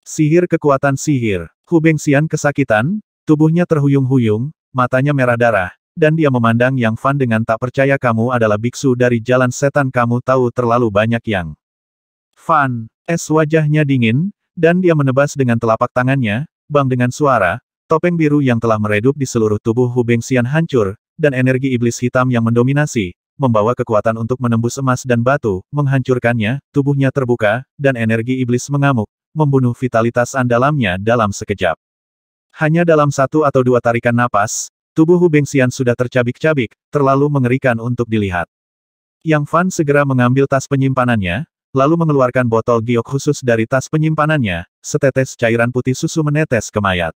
Sihir kekuatan sihir. Hu Bengxian kesakitan, tubuhnya terhuyung-huyung, matanya merah darah, dan dia memandang Yang Fan dengan tak percaya. Kamu adalah biksu dari jalan setan, kamu tahu terlalu banyak. Yang Fan, wajahnya dingin, dan dia menebas dengan telapak tangannya, bang dengan suara, topeng biru yang telah meredup di seluruh tubuh Hu Bengxian hancur, dan energi iblis hitam yang mendominasi, membawa kekuatan untuk menembus emas dan batu, menghancurkannya, tubuhnya terbuka, dan energi iblis mengamuk, membunuh vitalitas andalamnya dalam sekejap. Hanya dalam 1 atau 2 tarikan napas, tubuh Hu Bengxian sudah tercabik-cabik, terlalu mengerikan untuk dilihat. Yang Fan segera mengambil tas penyimpanannya, lalu mengeluarkan botol giok khusus dari tas penyimpanannya, setetes cairan putih susu menetes ke mayat.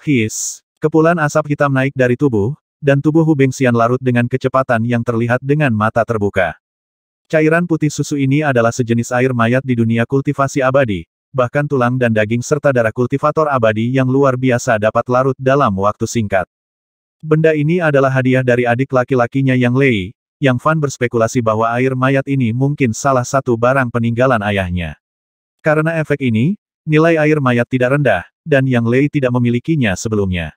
His! Kepulan asap hitam naik dari tubuh, dan tubuh Hu Bengxian larut dengan kecepatan yang terlihat dengan mata terbuka. Cairan putih susu ini adalah sejenis air mayat di dunia kultivasi abadi, bahkan tulang dan daging serta darah kultivator abadi yang luar biasa dapat larut dalam waktu singkat. Benda ini adalah hadiah dari adik laki-lakinya Yang Lei. Yang Fan berspekulasi bahwa air mayat ini mungkin salah satu barang peninggalan ayahnya. Karena efek ini, nilai air mayat tidak rendah, dan Yang Lei tidak memilikinya sebelumnya.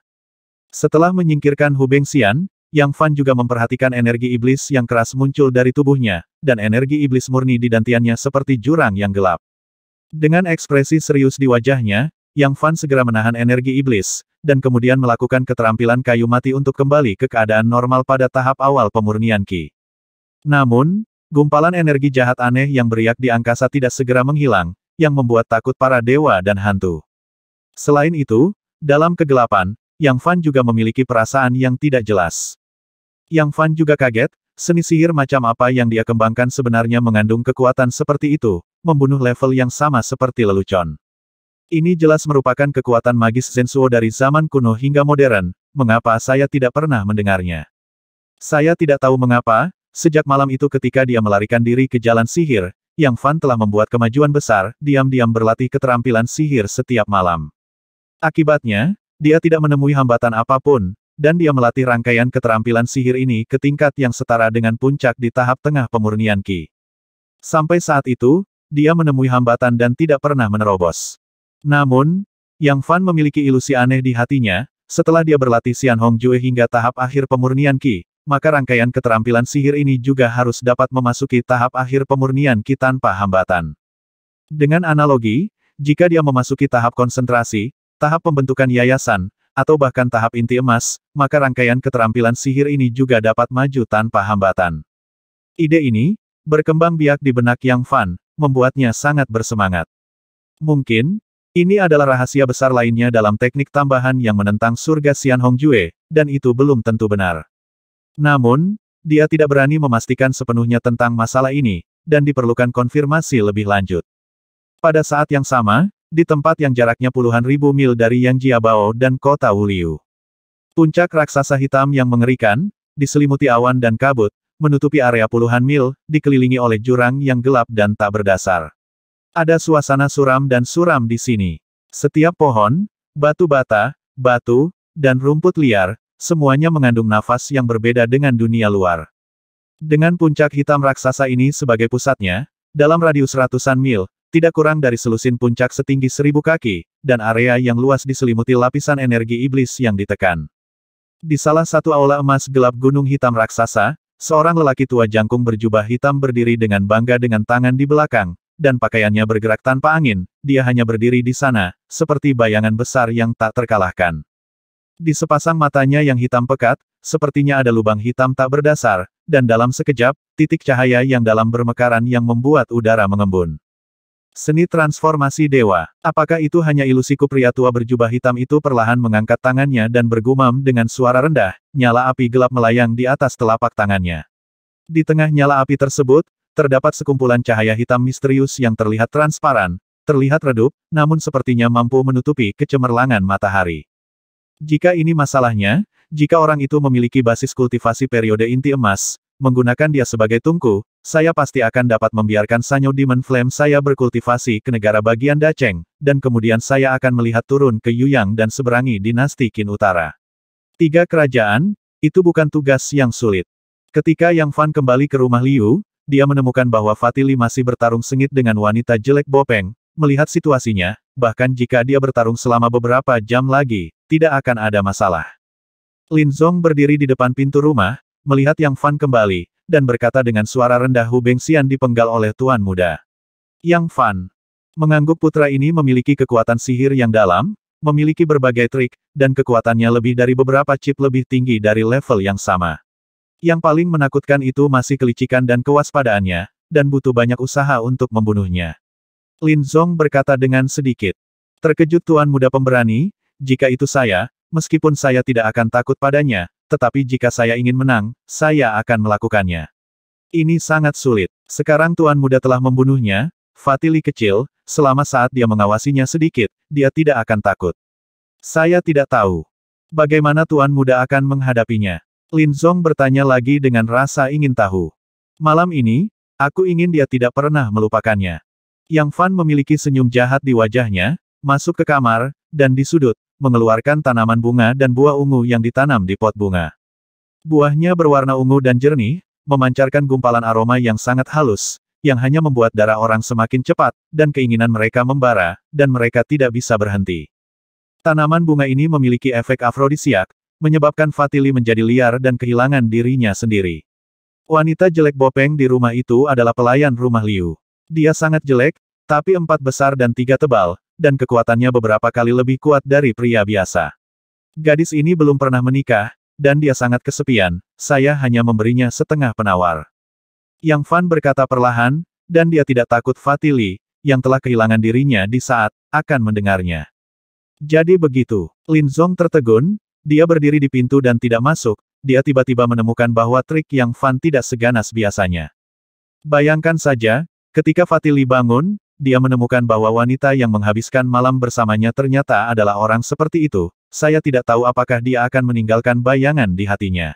Setelah menyingkirkan Hu Bengxian, Yang Fan juga memperhatikan energi iblis yang keras muncul dari tubuhnya, dan energi iblis murni di dantiannya seperti jurang yang gelap. Dengan ekspresi serius di wajahnya, Yang Fan segera menahan energi iblis, dan kemudian melakukan keterampilan kayu mati untuk kembali ke keadaan normal pada tahap awal pemurnian Qi. Namun, gumpalan energi jahat aneh yang beriak di angkasa tidak segera menghilang, yang membuat takut para dewa dan hantu. Selain itu, dalam kegelapan, Yang Fan juga memiliki perasaan yang tidak jelas. Yang Fan juga kaget, seni sihir macam apa yang dia kembangkan sebenarnya mengandung kekuatan seperti itu, membunuh level yang sama seperti lelucon. Ini jelas merupakan kekuatan magis Zensuo dari zaman kuno hingga modern, mengapa saya tidak pernah mendengarnya? Saya tidak tahu mengapa, sejak malam itu ketika dia melarikan diri ke jalan sihir, Yang Fan telah membuat kemajuan besar, diam-diam berlatih keterampilan sihir setiap malam. Akibatnya, dia tidak menemui hambatan apapun, dan dia melatih rangkaian keterampilan sihir ini ke tingkat yang setara dengan puncak di tahap tengah pemurnian Qi. Sampai saat itu, dia menemui hambatan dan tidak pernah menerobos. Namun, Yang Fan memiliki ilusi aneh di hatinya, setelah dia berlatih Xian Hongjue hingga tahap akhir pemurnian Qi, maka rangkaian keterampilan sihir ini juga harus dapat memasuki tahap akhir pemurnian Qi tanpa hambatan. Dengan analogi, jika dia memasuki tahap konsentrasi, tahap pembentukan yayasan, atau bahkan tahap inti emas, maka rangkaian keterampilan sihir ini juga dapat maju tanpa hambatan. Ide ini, berkembang biak di benak Yang Fan, membuatnya sangat bersemangat. Mungkin, ini adalah rahasia besar lainnya dalam teknik tambahan yang menentang surga Xian Hongjue, dan itu belum tentu benar. Namun, dia tidak berani memastikan sepenuhnya tentang masalah ini, dan diperlukan konfirmasi lebih lanjut. Pada saat yang sama, di tempat yang jaraknya puluhan ribu mil dari Yangjiabao dan kota Wuliu. Puncak raksasa hitam yang mengerikan, diselimuti awan dan kabut, menutupi area puluhan mil, dikelilingi oleh jurang yang gelap dan tak berdasar. Ada suasana suram dan suram di sini. Setiap pohon, batu bata, batu, dan rumput liar, semuanya mengandung nafas yang berbeda dengan dunia luar. Dengan puncak hitam raksasa ini sebagai pusatnya, dalam radius ratusan mil, tidak kurang dari selusin puncak setinggi 1000 kaki, dan area yang luas diselimuti lapisan energi iblis yang ditekan. Di salah satu aula emas gelap gunung hitam raksasa, seorang lelaki tua jangkung berjubah hitam berdiri dengan bangga dengan tangan di belakang, dan pakaiannya bergerak tanpa angin, dia hanya berdiri di sana, seperti bayangan besar yang tak terkalahkan. Di sepasang matanya yang hitam pekat, sepertinya ada lubang hitam tak berdasar, dan dalam sekejap, titik cahaya yang dalam bermekaran yang membuat udara mengembun. Seni transformasi dewa. Apakah itu hanya ilusiku? Pria tua berjubah hitam itu perlahan mengangkat tangannya dan bergumam dengan suara rendah, nyala api gelap melayang di atas telapak tangannya. Di tengah nyala api tersebut, terdapat sekumpulan cahaya hitam misterius yang terlihat transparan, terlihat redup, namun sepertinya mampu menutupi kecemerlangan matahari. Jika ini masalahnya, jika orang itu memiliki basis kultivasi periode inti emas, menggunakan dia sebagai tungku, saya pasti akan dapat membiarkan Sanyo Demon Flame saya berkultivasi ke negara bagian Dacheng, dan kemudian saya akan melihat turun ke Yuyang dan seberangi dinasti Qin Utara. 3 kerajaan, itu bukan tugas yang sulit. Ketika Yang Fan kembali ke rumah Liu, dia menemukan bahwa Fatili masih bertarung sengit dengan wanita jelek Bopeng. Melihat situasinya, bahkan jika dia bertarung selama beberapa jam lagi, tidak akan ada masalah. Lin Zong berdiri di depan pintu rumah, melihat Yang Fan kembali, dan berkata dengan suara rendah, Hu Bengxian dipenggal oleh Tuan Muda. Yang Fan mengangguk. Putra ini memiliki kekuatan sihir yang dalam, memiliki berbagai trik, dan kekuatannya lebih dari beberapa chip lebih tinggi dari level yang sama. Yang paling menakutkan itu masih kelicikan dan kewaspadaannya, dan butuh banyak usaha untuk membunuhnya. Lin Zong berkata dengan sedikit terkejut, Tuan Muda Pemberani, jika itu saya, meskipun saya tidak akan takut padanya, tetapi jika saya ingin menang, saya akan melakukannya. Ini sangat sulit. Sekarang Tuan Muda telah membunuhnya, Fatili kecil, selama saat dia mengawasinya sedikit, dia tidak akan takut. Saya tidak tahu bagaimana Tuan Muda akan menghadapinya. Lin Zong bertanya lagi dengan rasa ingin tahu. Malam ini, aku ingin dia tidak pernah melupakannya. Yang Fan memiliki senyum jahat di wajahnya, masuk ke kamar, dan di sudut, mengeluarkan tanaman bunga dan buah ungu yang ditanam di pot bunga. Buahnya berwarna ungu dan jernih, memancarkan gumpalan aroma yang sangat halus, yang hanya membuat darah orang semakin cepat, dan keinginan mereka membara, dan mereka tidak bisa berhenti. Tanaman bunga ini memiliki efek afrodisiak, menyebabkan Fatili menjadi liar dan kehilangan dirinya sendiri. Wanita jelek Bopeng di rumah itu adalah pelayan rumah Liu. Dia sangat jelek, tapi 4 besar dan 3 tebal, dan kekuatannya beberapa kali lebih kuat dari pria biasa. Gadis ini belum pernah menikah, dan dia sangat kesepian, saya hanya memberinya setengah penawar. Yang Fan berkata perlahan, dan dia tidak takut Fatili, yang telah kehilangan dirinya di saat akan mendengarnya. Jadi begitu, Lin Zong tertegun, dia berdiri di pintu dan tidak masuk, dia tiba-tiba menemukan bahwa trik Yang Fan tidak seganas biasanya. Bayangkan saja, ketika Fatili bangun, dia menemukan bahwa wanita yang menghabiskan malam bersamanya ternyata adalah orang seperti itu. Saya tidak tahu apakah dia akan meninggalkan bayangan di hatinya.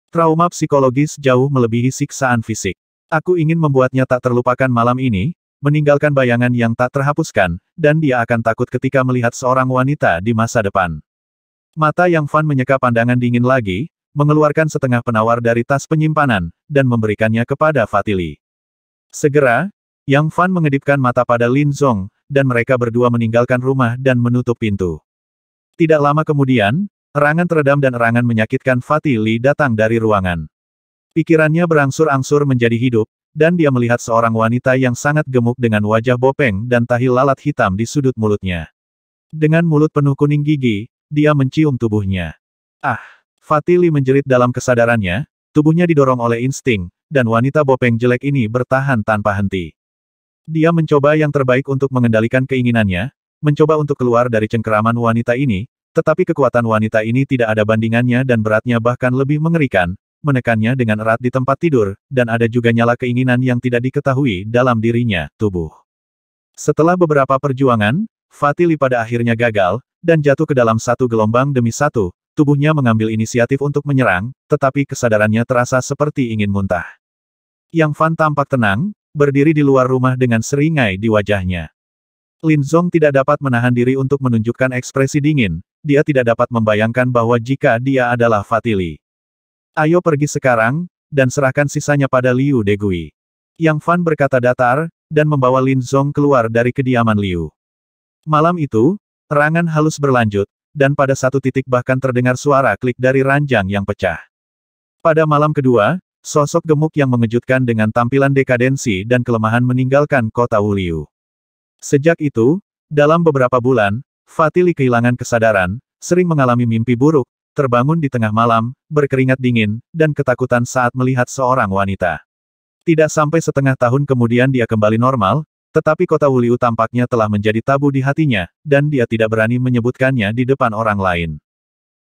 Trauma psikologis jauh melebihi siksaan fisik. Aku ingin membuatnya tak terlupakan malam ini, meninggalkan bayangan yang tak terhapuskan, dan dia akan takut ketika melihat seorang wanita di masa depan. Mata Yang Fan menyeka pandangan dingin lagi, mengeluarkan setengah penawar dari tas penyimpanan, dan memberikannya kepada Fatili. Segera, Yang Fan mengedipkan mata pada Lin Zong, dan mereka berdua meninggalkan rumah dan menutup pintu. Tidak lama kemudian, erangan teredam dan erangan menyakitkan Fatili datang dari ruangan. Pikirannya berangsur-angsur menjadi hidup, dan dia melihat seorang wanita yang sangat gemuk dengan wajah bopeng dan tahi lalat hitam di sudut mulutnya. Dengan mulut penuh kuning gigi, dia mencium tubuhnya. Ah! Fatili menjerit dalam kesadarannya, tubuhnya didorong oleh insting, dan wanita bopeng jelek ini bertahan tanpa henti. Dia mencoba yang terbaik untuk mengendalikan keinginannya, mencoba untuk keluar dari cengkeraman wanita ini, tetapi kekuatan wanita ini tidak ada bandingannya dan beratnya bahkan lebih mengerikan, menekannya dengan erat di tempat tidur, dan ada juga nyala keinginan yang tidak diketahui dalam dirinya, tubuh. Setelah beberapa perjuangan, Fatili pada akhirnya gagal, dan jatuh ke dalam satu gelombang demi satu, tubuhnya mengambil inisiatif untuk menyerang, tetapi kesadarannya terasa seperti ingin muntah. Yang Fan tampak tenang, berdiri di luar rumah dengan seringai di wajahnya. Lin Zong tidak dapat menahan diri untuk menunjukkan ekspresi dingin, dia tidak dapat membayangkan bahwa jika dia adalah Fatili. Ayo pergi sekarang, dan serahkan sisanya pada Liu Degui. Yang Fan berkata datar, dan membawa Lin Zong keluar dari kediaman Liu. Malam itu, erangan halus berlanjut, dan pada satu titik bahkan terdengar suara klik dari ranjang yang pecah. Pada malam kedua, sosok gemuk yang mengejutkan dengan tampilan dekadensi dan kelemahan meninggalkan kota Wuliu. Sejak itu, dalam beberapa bulan, Fatili kehilangan kesadaran, sering mengalami mimpi buruk, terbangun di tengah malam, berkeringat dingin, dan ketakutan saat melihat seorang wanita. Tidak sampai setengah tahun kemudian dia kembali normal, tetapi kota Wuliu tampaknya telah menjadi tabu di hatinya, dan dia tidak berani menyebutkannya di depan orang lain.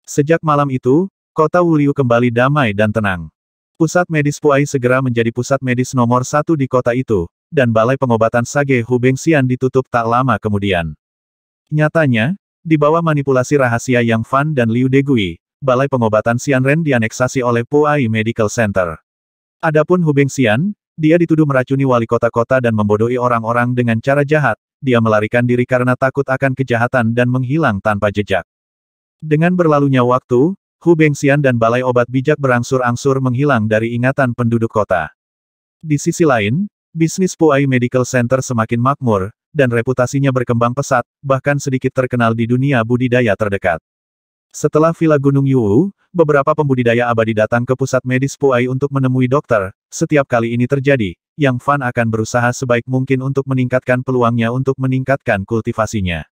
Sejak malam itu, kota Wuliu kembali damai dan tenang. Pusat medis Puai segera menjadi pusat medis nomor 1 di kota itu, dan balai pengobatan Sage Hubengxian ditutup tak lama kemudian. Nyatanya, di bawah manipulasi rahasia Yang Fan dan Liu Degui, balai pengobatan Xianren dianeksasi oleh Puai Medical Center. Adapun Hubengxian, dia dituduh meracuni wali kota-kota dan membodohi orang-orang dengan cara jahat, dia melarikan diri karena takut akan kejahatan dan menghilang tanpa jejak. Dengan berlalunya waktu, Hubengxian dan balai obat bijak berangsur-angsur menghilang dari ingatan penduduk kota. Di sisi lain, bisnis Puai Medical Center semakin makmur, dan reputasinya berkembang pesat, bahkan sedikit terkenal di dunia budidaya terdekat. Setelah Villa Gunung Yuwu, beberapa pembudidaya abadi datang ke pusat medis Puai untuk menemui dokter. Setiap kali ini terjadi, Yang Fan akan berusaha sebaik mungkin untuk meningkatkan peluangnya untuk meningkatkan kultivasinya.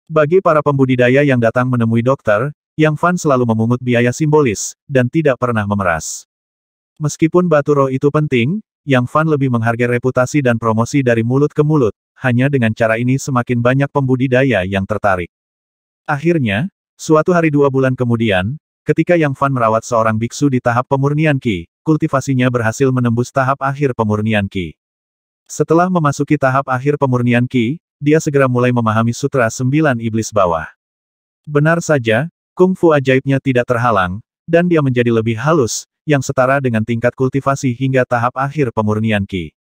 Bagi para pembudidaya yang datang menemui dokter, Yang Fan selalu memungut biaya simbolis, dan tidak pernah memeras. Meskipun batu roh itu penting, Yang Fan lebih menghargai reputasi dan promosi dari mulut ke mulut, hanya dengan cara ini semakin banyak pembudidaya yang tertarik. Akhirnya, suatu hari 2 bulan kemudian, ketika Yang Fan merawat seorang biksu di tahap pemurnian Qi, kultivasinya berhasil menembus tahap akhir pemurnian Qi. Setelah memasuki tahap akhir pemurnian Qi, dia segera mulai memahami Sutra 9 Iblis Bawah. Benar saja, kungfu ajaibnya tidak terhalang, dan dia menjadi lebih halus, yang setara dengan tingkat kultivasi hingga tahap akhir pemurnian Qi.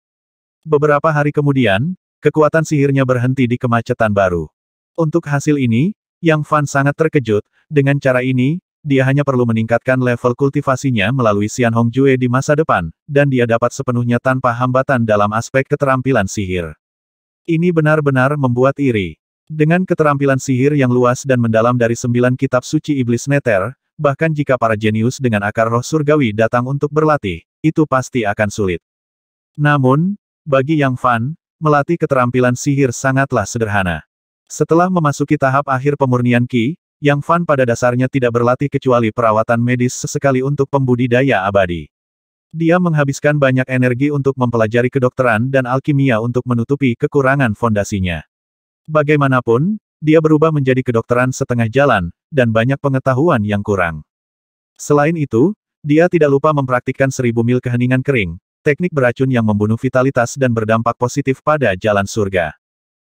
Beberapa hari kemudian, kekuatan sihirnya berhenti di kemacetan baru. Untuk hasil ini, Yang Fan sangat terkejut, dengan cara ini, dia hanya perlu meningkatkan level kultivasinya melalui Xian Hongjue di masa depan, dan dia dapat sepenuhnya tanpa hambatan dalam aspek keterampilan sihir. Ini benar-benar membuat iri. Dengan keterampilan sihir yang luas dan mendalam dari 9 kitab suci iblis neter, bahkan jika para jenius dengan akar roh surgawi datang untuk berlatih, itu pasti akan sulit. Namun, bagi Yang Fan, melatih keterampilan sihir sangatlah sederhana. Setelah memasuki tahap akhir pemurnian Qi, Yang Fan pada dasarnya tidak berlatih kecuali perawatan medis sesekali untuk pembudidaya abadi. Dia menghabiskan banyak energi untuk mempelajari kedokteran dan alkimia untuk menutupi kekurangan fondasinya. Bagaimanapun, dia berubah menjadi kedokteran setengah jalan, dan banyak pengetahuan yang kurang. Selain itu, dia tidak lupa mempraktikkan 1000 mil keheningan kering, teknik beracun yang membunuh vitalitas dan berdampak positif pada jalan surga.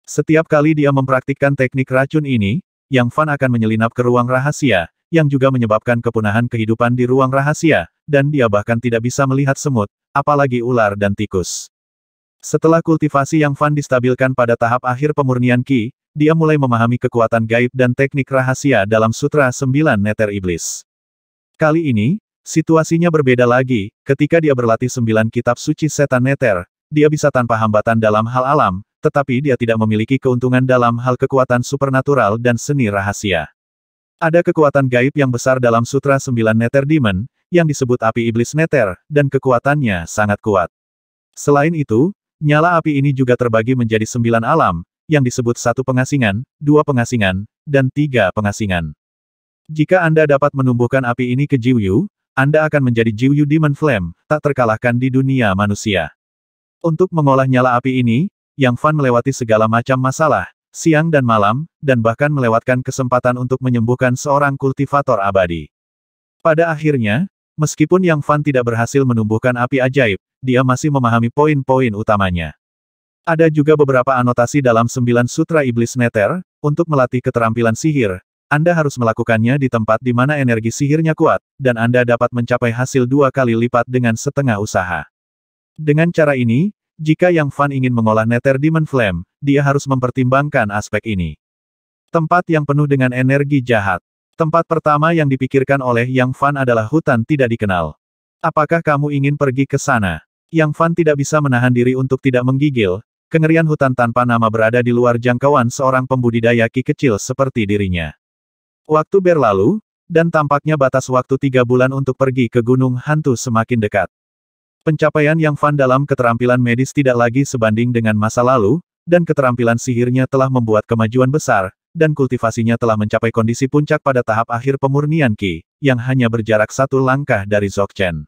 Setiap kali dia mempraktikkan teknik racun ini, Yang Fan akan menyelinap ke ruang rahasia, yang juga menyebabkan kepunahan kehidupan di ruang rahasia, dan dia bahkan tidak bisa melihat semut, apalagi ular dan tikus. Setelah kultivasi Yang Fan distabilkan pada tahap akhir pemurnian Qi, dia mulai memahami kekuatan gaib dan teknik rahasia dalam Sutra 9 Neter Iblis. Kali ini, situasinya berbeda lagi, ketika dia berlatih 9 kitab suci setan Neter, dia bisa tanpa hambatan dalam hal alam, tetapi dia tidak memiliki keuntungan dalam hal kekuatan supernatural dan seni rahasia. Ada kekuatan gaib yang besar dalam Sutra 9 Neter Demon, yang disebut api iblis Neter, dan kekuatannya sangat kuat. Selain itu, nyala api ini juga terbagi menjadi 9 alam, yang disebut 1 pengasingan, 2 pengasingan, dan 3 pengasingan. Jika Anda dapat menumbuhkan api ini ke Jiuyu, Anda akan menjadi Jiuyu Demon Flame, tak terkalahkan di dunia manusia. Untuk mengolah nyala api ini, Yang Fan melewati segala macam masalah, siang dan malam, dan bahkan melewatkan kesempatan untuk menyembuhkan seorang kultivator abadi. Pada akhirnya, meskipun Yang Fan tidak berhasil menumbuhkan api ajaib, dia masih memahami poin-poin utamanya. Ada juga beberapa anotasi dalam 9 Sutra Iblis Neter, untuk melatih keterampilan sihir, Anda harus melakukannya di tempat di mana energi sihirnya kuat, dan Anda dapat mencapai hasil 2 kali lipat dengan setengah usaha. Dengan cara ini, jika Yang Fan ingin mengolah Nether Demon Flame, dia harus mempertimbangkan aspek ini. Tempat yang penuh dengan energi jahat. Tempat pertama yang dipikirkan oleh Yang Fan adalah hutan tidak dikenal. Apakah kamu ingin pergi ke sana? Yang Fan tidak bisa menahan diri untuk tidak menggigil, kengerian hutan tanpa nama berada di luar jangkauan seorang pembudidaya Qi kecil seperti dirinya. Waktu berlalu, dan tampaknya batas waktu 3 bulan untuk pergi ke Gunung Hantu semakin dekat. Pencapaian Yang Fan dalam keterampilan medis tidak lagi sebanding dengan masa lalu, dan keterampilan sihirnya telah membuat kemajuan besar, dan kultivasinya telah mencapai kondisi puncak pada tahap akhir pemurnian Qi, yang hanya berjarak 1 langkah dari Dzogchen.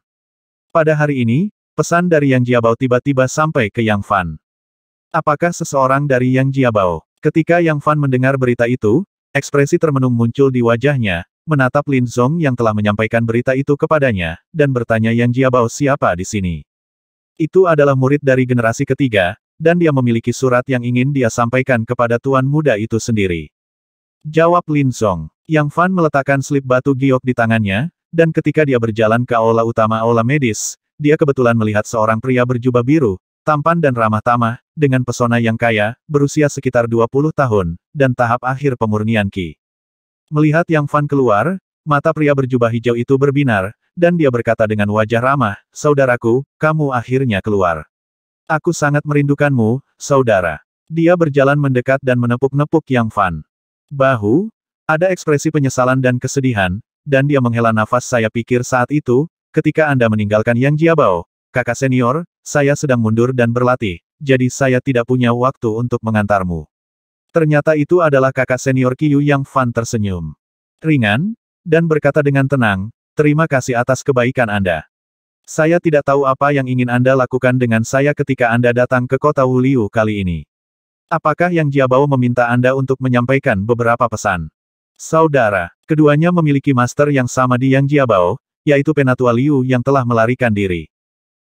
Pada hari ini, pesan dari Yang Jiabao tiba-tiba sampai ke Yang Fan. Apakah seseorang dari Yang Jiabao? Ketika Yang Fan mendengar berita itu, ekspresi termenung muncul di wajahnya, menatap Lin Zong yang telah menyampaikan berita itu kepadanya, dan bertanya Yang Jiabao siapa di sini. Itu adalah murid dari generasi ketiga, dan dia memiliki surat yang ingin dia sampaikan kepada tuan muda itu sendiri. Jawab Lin Zong. Yang Fan meletakkan slip batu giok di tangannya, dan ketika dia berjalan ke aula utama aula medis, dia kebetulan melihat seorang pria berjubah biru, tampan dan ramah tamah, dengan pesona yang kaya, berusia sekitar 20 tahun, dan tahap akhir pemurnian Qi. Melihat Yang Fan keluar, mata pria berjubah hijau itu berbinar, dan dia berkata dengan wajah ramah, "Saudaraku, kamu akhirnya keluar. Aku sangat merindukanmu, saudara." Dia berjalan mendekat dan menepuk-nepuk Yang Fan. Bahu, ada ekspresi penyesalan dan kesedihan, dan dia menghela nafas. "Saya pikir saat itu, ketika Anda meninggalkan Yang Jiabao, kakak senior, saya sedang mundur dan berlatih, jadi saya tidak punya waktu untuk mengantarmu." Ternyata itu adalah kakak senior Qiyu. Yang Fan tersenyum ringan, dan berkata dengan tenang, "Terima kasih atas kebaikan Anda. Saya tidak tahu apa yang ingin Anda lakukan dengan saya ketika Anda datang ke kota Wuliu kali ini. Apakah Yang Jiabao meminta Anda untuk menyampaikan beberapa pesan?" Saudara, keduanya memiliki master yang sama di Yang Jiabao, yaitu Penatua Liu yang telah melarikan diri.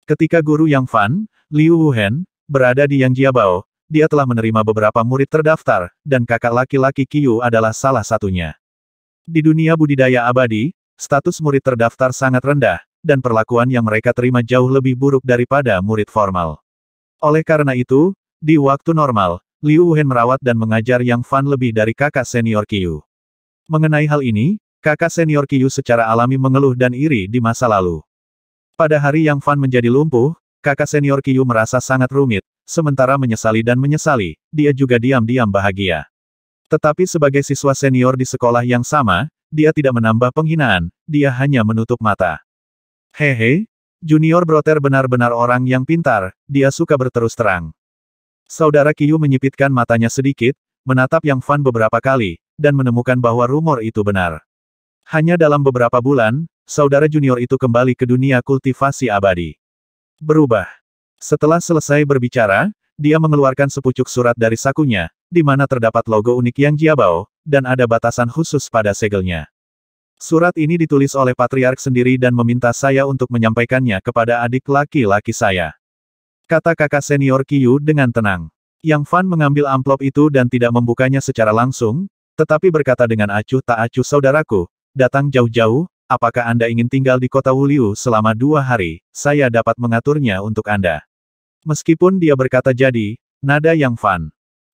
Ketika guru Yang Fan, Liu Wuhen, berada di Yang Jiabao, dia telah menerima beberapa murid terdaftar, dan kakak laki-laki Qiyu adalah salah satunya. Di dunia budidaya abadi, status murid terdaftar sangat rendah, dan perlakuan yang mereka terima jauh lebih buruk daripada murid formal. Oleh karena itu, di waktu normal, Liu Wuhen merawat dan mengajar Yang Fan lebih dari kakak senior Qiyu. Mengenai hal ini, kakak senior Qiyu secara alami mengeluh dan iri di masa lalu. Pada hari Yang Fan menjadi lumpuh, kakak senior Qiyu merasa sangat rumit, sementara menyesali dan menyesali, dia juga diam-diam bahagia. Tetapi sebagai siswa senior di sekolah yang sama, dia tidak menambah penghinaan, dia hanya menutup mata. Hehe, junior Brother benar-benar orang yang pintar, dia suka berterus terang. Saudara Qiyu menyipitkan matanya sedikit, menatap Yang Fan beberapa kali, dan menemukan bahwa rumor itu benar. Hanya dalam beberapa bulan, saudara junior itu kembali ke dunia kultivasi abadi. Berubah. Setelah selesai berbicara, dia mengeluarkan sepucuk surat dari sakunya, di mana terdapat logo unik Yang Jiabao, dan ada batasan khusus pada segelnya. Surat ini ditulis oleh Patriark sendiri dan meminta saya untuk menyampaikannya kepada adik laki-laki saya. Kata kakak senior Qiyu dengan tenang. Yang Fan mengambil amplop itu dan tidak membukanya secara langsung, tetapi berkata dengan acuh tak acuh, "Saudaraku, datang jauh-jauh, apakah Anda ingin tinggal di kota Wuliu selama 2 hari, saya dapat mengaturnya untuk Anda. Meskipun dia berkata jadi, nada Yang Fan.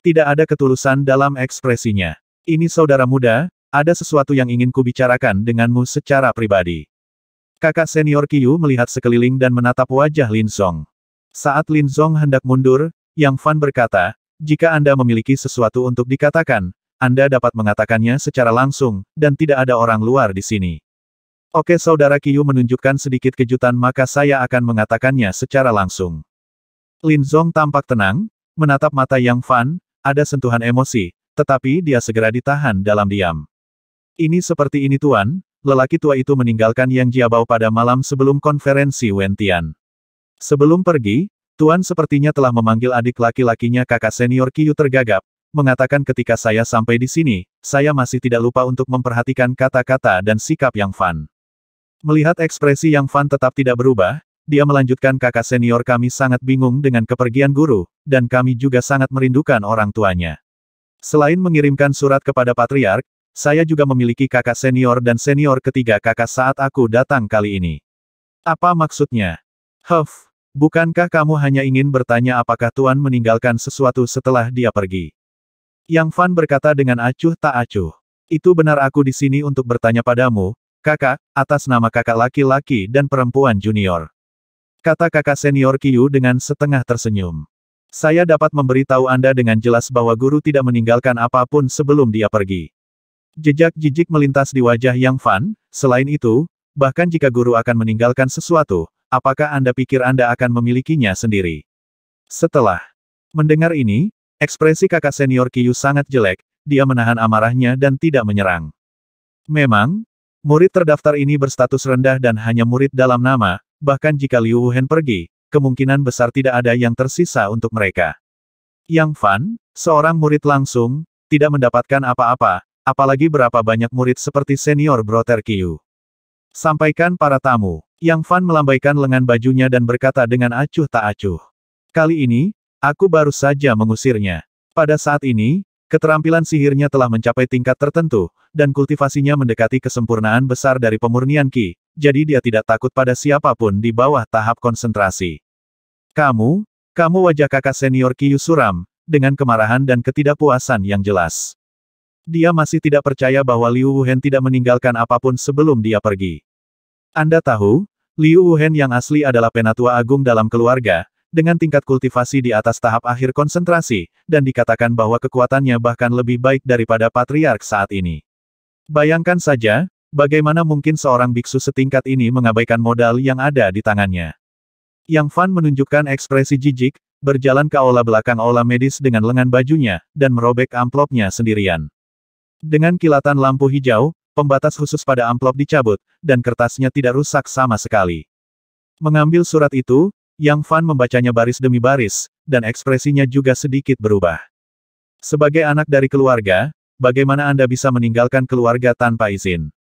Tidak ada ketulusan dalam ekspresinya. Ini saudara muda, ada sesuatu yang ingin kubicarakan denganmu secara pribadi. Kakak senior Qiu melihat sekeliling dan menatap wajah Lin Zong. Saat Lin Zong hendak mundur, Yang Fan berkata, jika Anda memiliki sesuatu untuk dikatakan, Anda dapat mengatakannya secara langsung, dan tidak ada orang luar di sini. Oke, saudara Qiu menunjukkan sedikit kejutan, maka saya akan mengatakannya secara langsung. Lin Zong tampak tenang, menatap mata Yang Fan, ada sentuhan emosi, tetapi dia segera ditahan dalam diam. Ini seperti ini Tuan, lelaki tua itu meninggalkan Yang Jiabao pada malam sebelum konferensi Wentian. Sebelum pergi, Tuan sepertinya telah memanggil adik laki-lakinya. Kakak senior Qiu tergagap, mengatakan ketika saya sampai di sini, saya masih tidak lupa untuk memperhatikan kata-kata dan sikap Yang Fan. Melihat ekspresi Yang Fan tetap tidak berubah, dia melanjutkan, kakak senior kami sangat bingung dengan kepergian guru, dan kami juga sangat merindukan orang tuanya. Selain mengirimkan surat kepada Patriark, saya juga memiliki kakak senior dan senior ketiga kakak saat aku datang kali ini. Apa maksudnya? Bukankah kamu hanya ingin bertanya apakah Tuan meninggalkan sesuatu setelah dia pergi? Yang Fan berkata dengan acuh tak acuh. Itu benar, aku di sini untuk bertanya padamu, kakak, atas nama kakak laki-laki dan perempuan junior. Kata kakak senior Qiu dengan setengah tersenyum. Saya dapat memberitahu Anda dengan jelas bahwa guru tidak meninggalkan apapun sebelum dia pergi. Jejak jijik melintas di wajah Yang Fan, selain itu, bahkan jika guru akan meninggalkan sesuatu, apakah Anda pikir Anda akan memilikinya sendiri? Setelah mendengar ini, ekspresi kakak senior Qiu sangat jelek, dia menahan amarahnya dan tidak menyerang. Memang, murid terdaftar ini berstatus rendah dan hanya murid dalam nama, bahkan jika Liu Wuhen pergi, kemungkinan besar tidak ada yang tersisa untuk mereka. Yang Fan, seorang murid langsung, tidak mendapatkan apa-apa, apalagi berapa banyak murid seperti senior Brother Qiu. Sampaikan para tamu. Yang Fan melambaikan lengan bajunya dan berkata dengan acuh tak acuh. Kali ini, aku baru saja mengusirnya. Pada saat ini, keterampilan sihirnya telah mencapai tingkat tertentu, dan kultivasinya mendekati kesempurnaan besar dari pemurnian Qi, jadi dia tidak takut pada siapapun di bawah tahap konsentrasi. Kamu wajah kakak senior Qiu suram, dengan kemarahan dan ketidakpuasan yang jelas. Dia masih tidak percaya bahwa Liu Wuhen tidak meninggalkan apapun sebelum dia pergi. Anda tahu, Liu Wuhen yang asli adalah penatua agung dalam keluarga, dengan tingkat kultivasi di atas tahap akhir konsentrasi, dan dikatakan bahwa kekuatannya bahkan lebih baik daripada Patriark saat ini. Bayangkan saja, bagaimana mungkin seorang biksu setingkat ini mengabaikan modal yang ada di tangannya. Yang Fan menunjukkan ekspresi jijik, berjalan ke aula belakang aula medis dengan lengan bajunya, dan merobek amplopnya sendirian. Dengan kilatan lampu hijau, pembatas khusus pada amplop dicabut, dan kertasnya tidak rusak sama sekali. Mengambil surat itu, Yang Fan membacanya baris demi baris, dan ekspresinya juga sedikit berubah. Sebagai anak dari keluarga, bagaimana Anda bisa meninggalkan keluarga tanpa izin?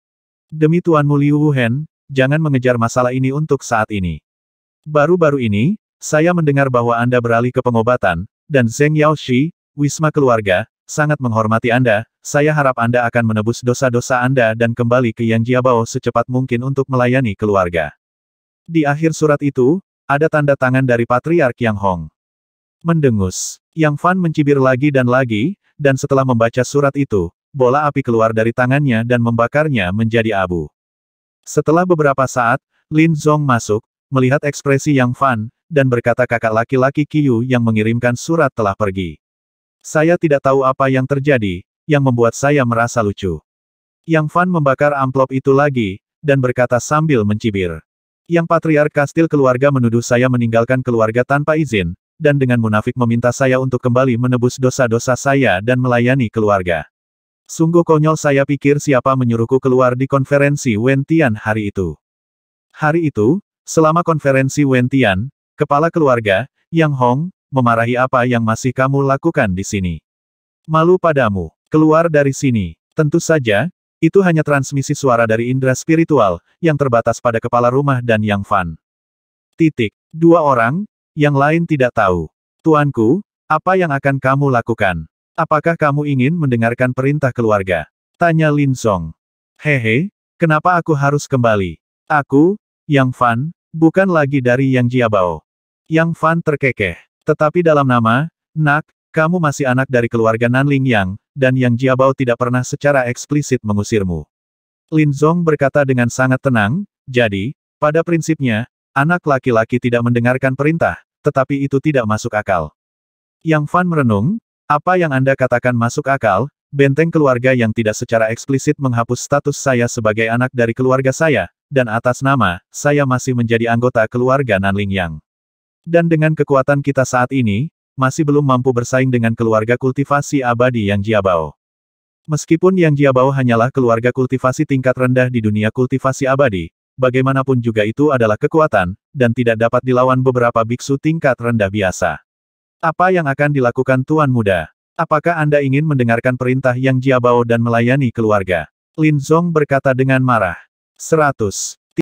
Demi Tuanmu Liu Wuhen, jangan mengejar masalah ini untuk saat ini. Baru-baru ini, saya mendengar bahwa Anda beralih ke pengobatan, dan Zheng Yaoshi, Wisma Keluarga, sangat menghormati Anda. Saya harap Anda akan menebus dosa-dosa Anda dan kembali ke Yang Jiabao secepat mungkin untuk melayani keluarga. Di akhir surat itu, ada tanda tangan dari Patriark Yang Hong. Mendengus, Yang Fan mencibir lagi, dan setelah membaca surat itu, bola api keluar dari tangannya dan membakarnya menjadi abu. Setelah beberapa saat, Lin Zong masuk, melihat ekspresi Yang Fan, dan berkata kakak laki-laki Qiu yang mengirimkan surat telah pergi. Saya tidak tahu apa yang terjadi, yang membuat saya merasa lucu. Yang Fan membakar amplop itu lagi, dan berkata sambil mencibir. Yang Patriark Kastil keluarga menuduh saya meninggalkan keluarga tanpa izin, dan dengan munafik meminta saya untuk kembali menebus dosa-dosa saya dan melayani keluarga. Sungguh konyol, saya pikir siapa menyuruhku keluar di konferensi Wentian hari itu. Hari itu, selama konferensi Wentian, kepala keluarga, Yang Hong, memarahi apa yang masih kamu lakukan di sini. Malu padamu, keluar dari sini. Tentu saja, itu hanya transmisi suara dari indera spiritual, yang terbatas pada kepala rumah dan Yang Fan. Dua orang, yang lain tidak tahu. Tuanku, apa yang akan kamu lakukan? Apakah kamu ingin mendengarkan perintah keluarga? Tanya Lin Zong. Hehe, Kenapa aku harus kembali? Aku, Yang Fan, bukan lagi dari Yang Jiabao. Yang Fan terkekeh. Tetapi dalam nama, Nak, kamu masih anak dari keluarga Nanling Yang, dan Yang Jiabao tidak pernah secara eksplisit mengusirmu. Lin Zong berkata dengan sangat tenang, jadi, pada prinsipnya, anak laki-laki tidak mendengarkan perintah, tetapi itu tidak masuk akal. Yang Fan merenung, apa yang Anda katakan masuk akal? Benteng keluarga yang tidak secara eksplisit menghapus status saya sebagai anak dari keluarga saya, dan atas nama, saya masih menjadi anggota keluarga Nanling Yang. Dan dengan kekuatan kita saat ini, masih belum mampu bersaing dengan keluarga kultivasi abadi Yang Jiabao. Meskipun Yang Jiabao hanyalah keluarga kultivasi tingkat rendah di dunia kultivasi abadi, bagaimanapun juga itu adalah kekuatan, dan tidak dapat dilawan beberapa biksu tingkat rendah biasa. Apa yang akan dilakukan Tuan Muda? Apakah Anda ingin mendengarkan perintah Yang Jiabao dan melayani keluarga? Lin Zong berkata dengan marah. 100.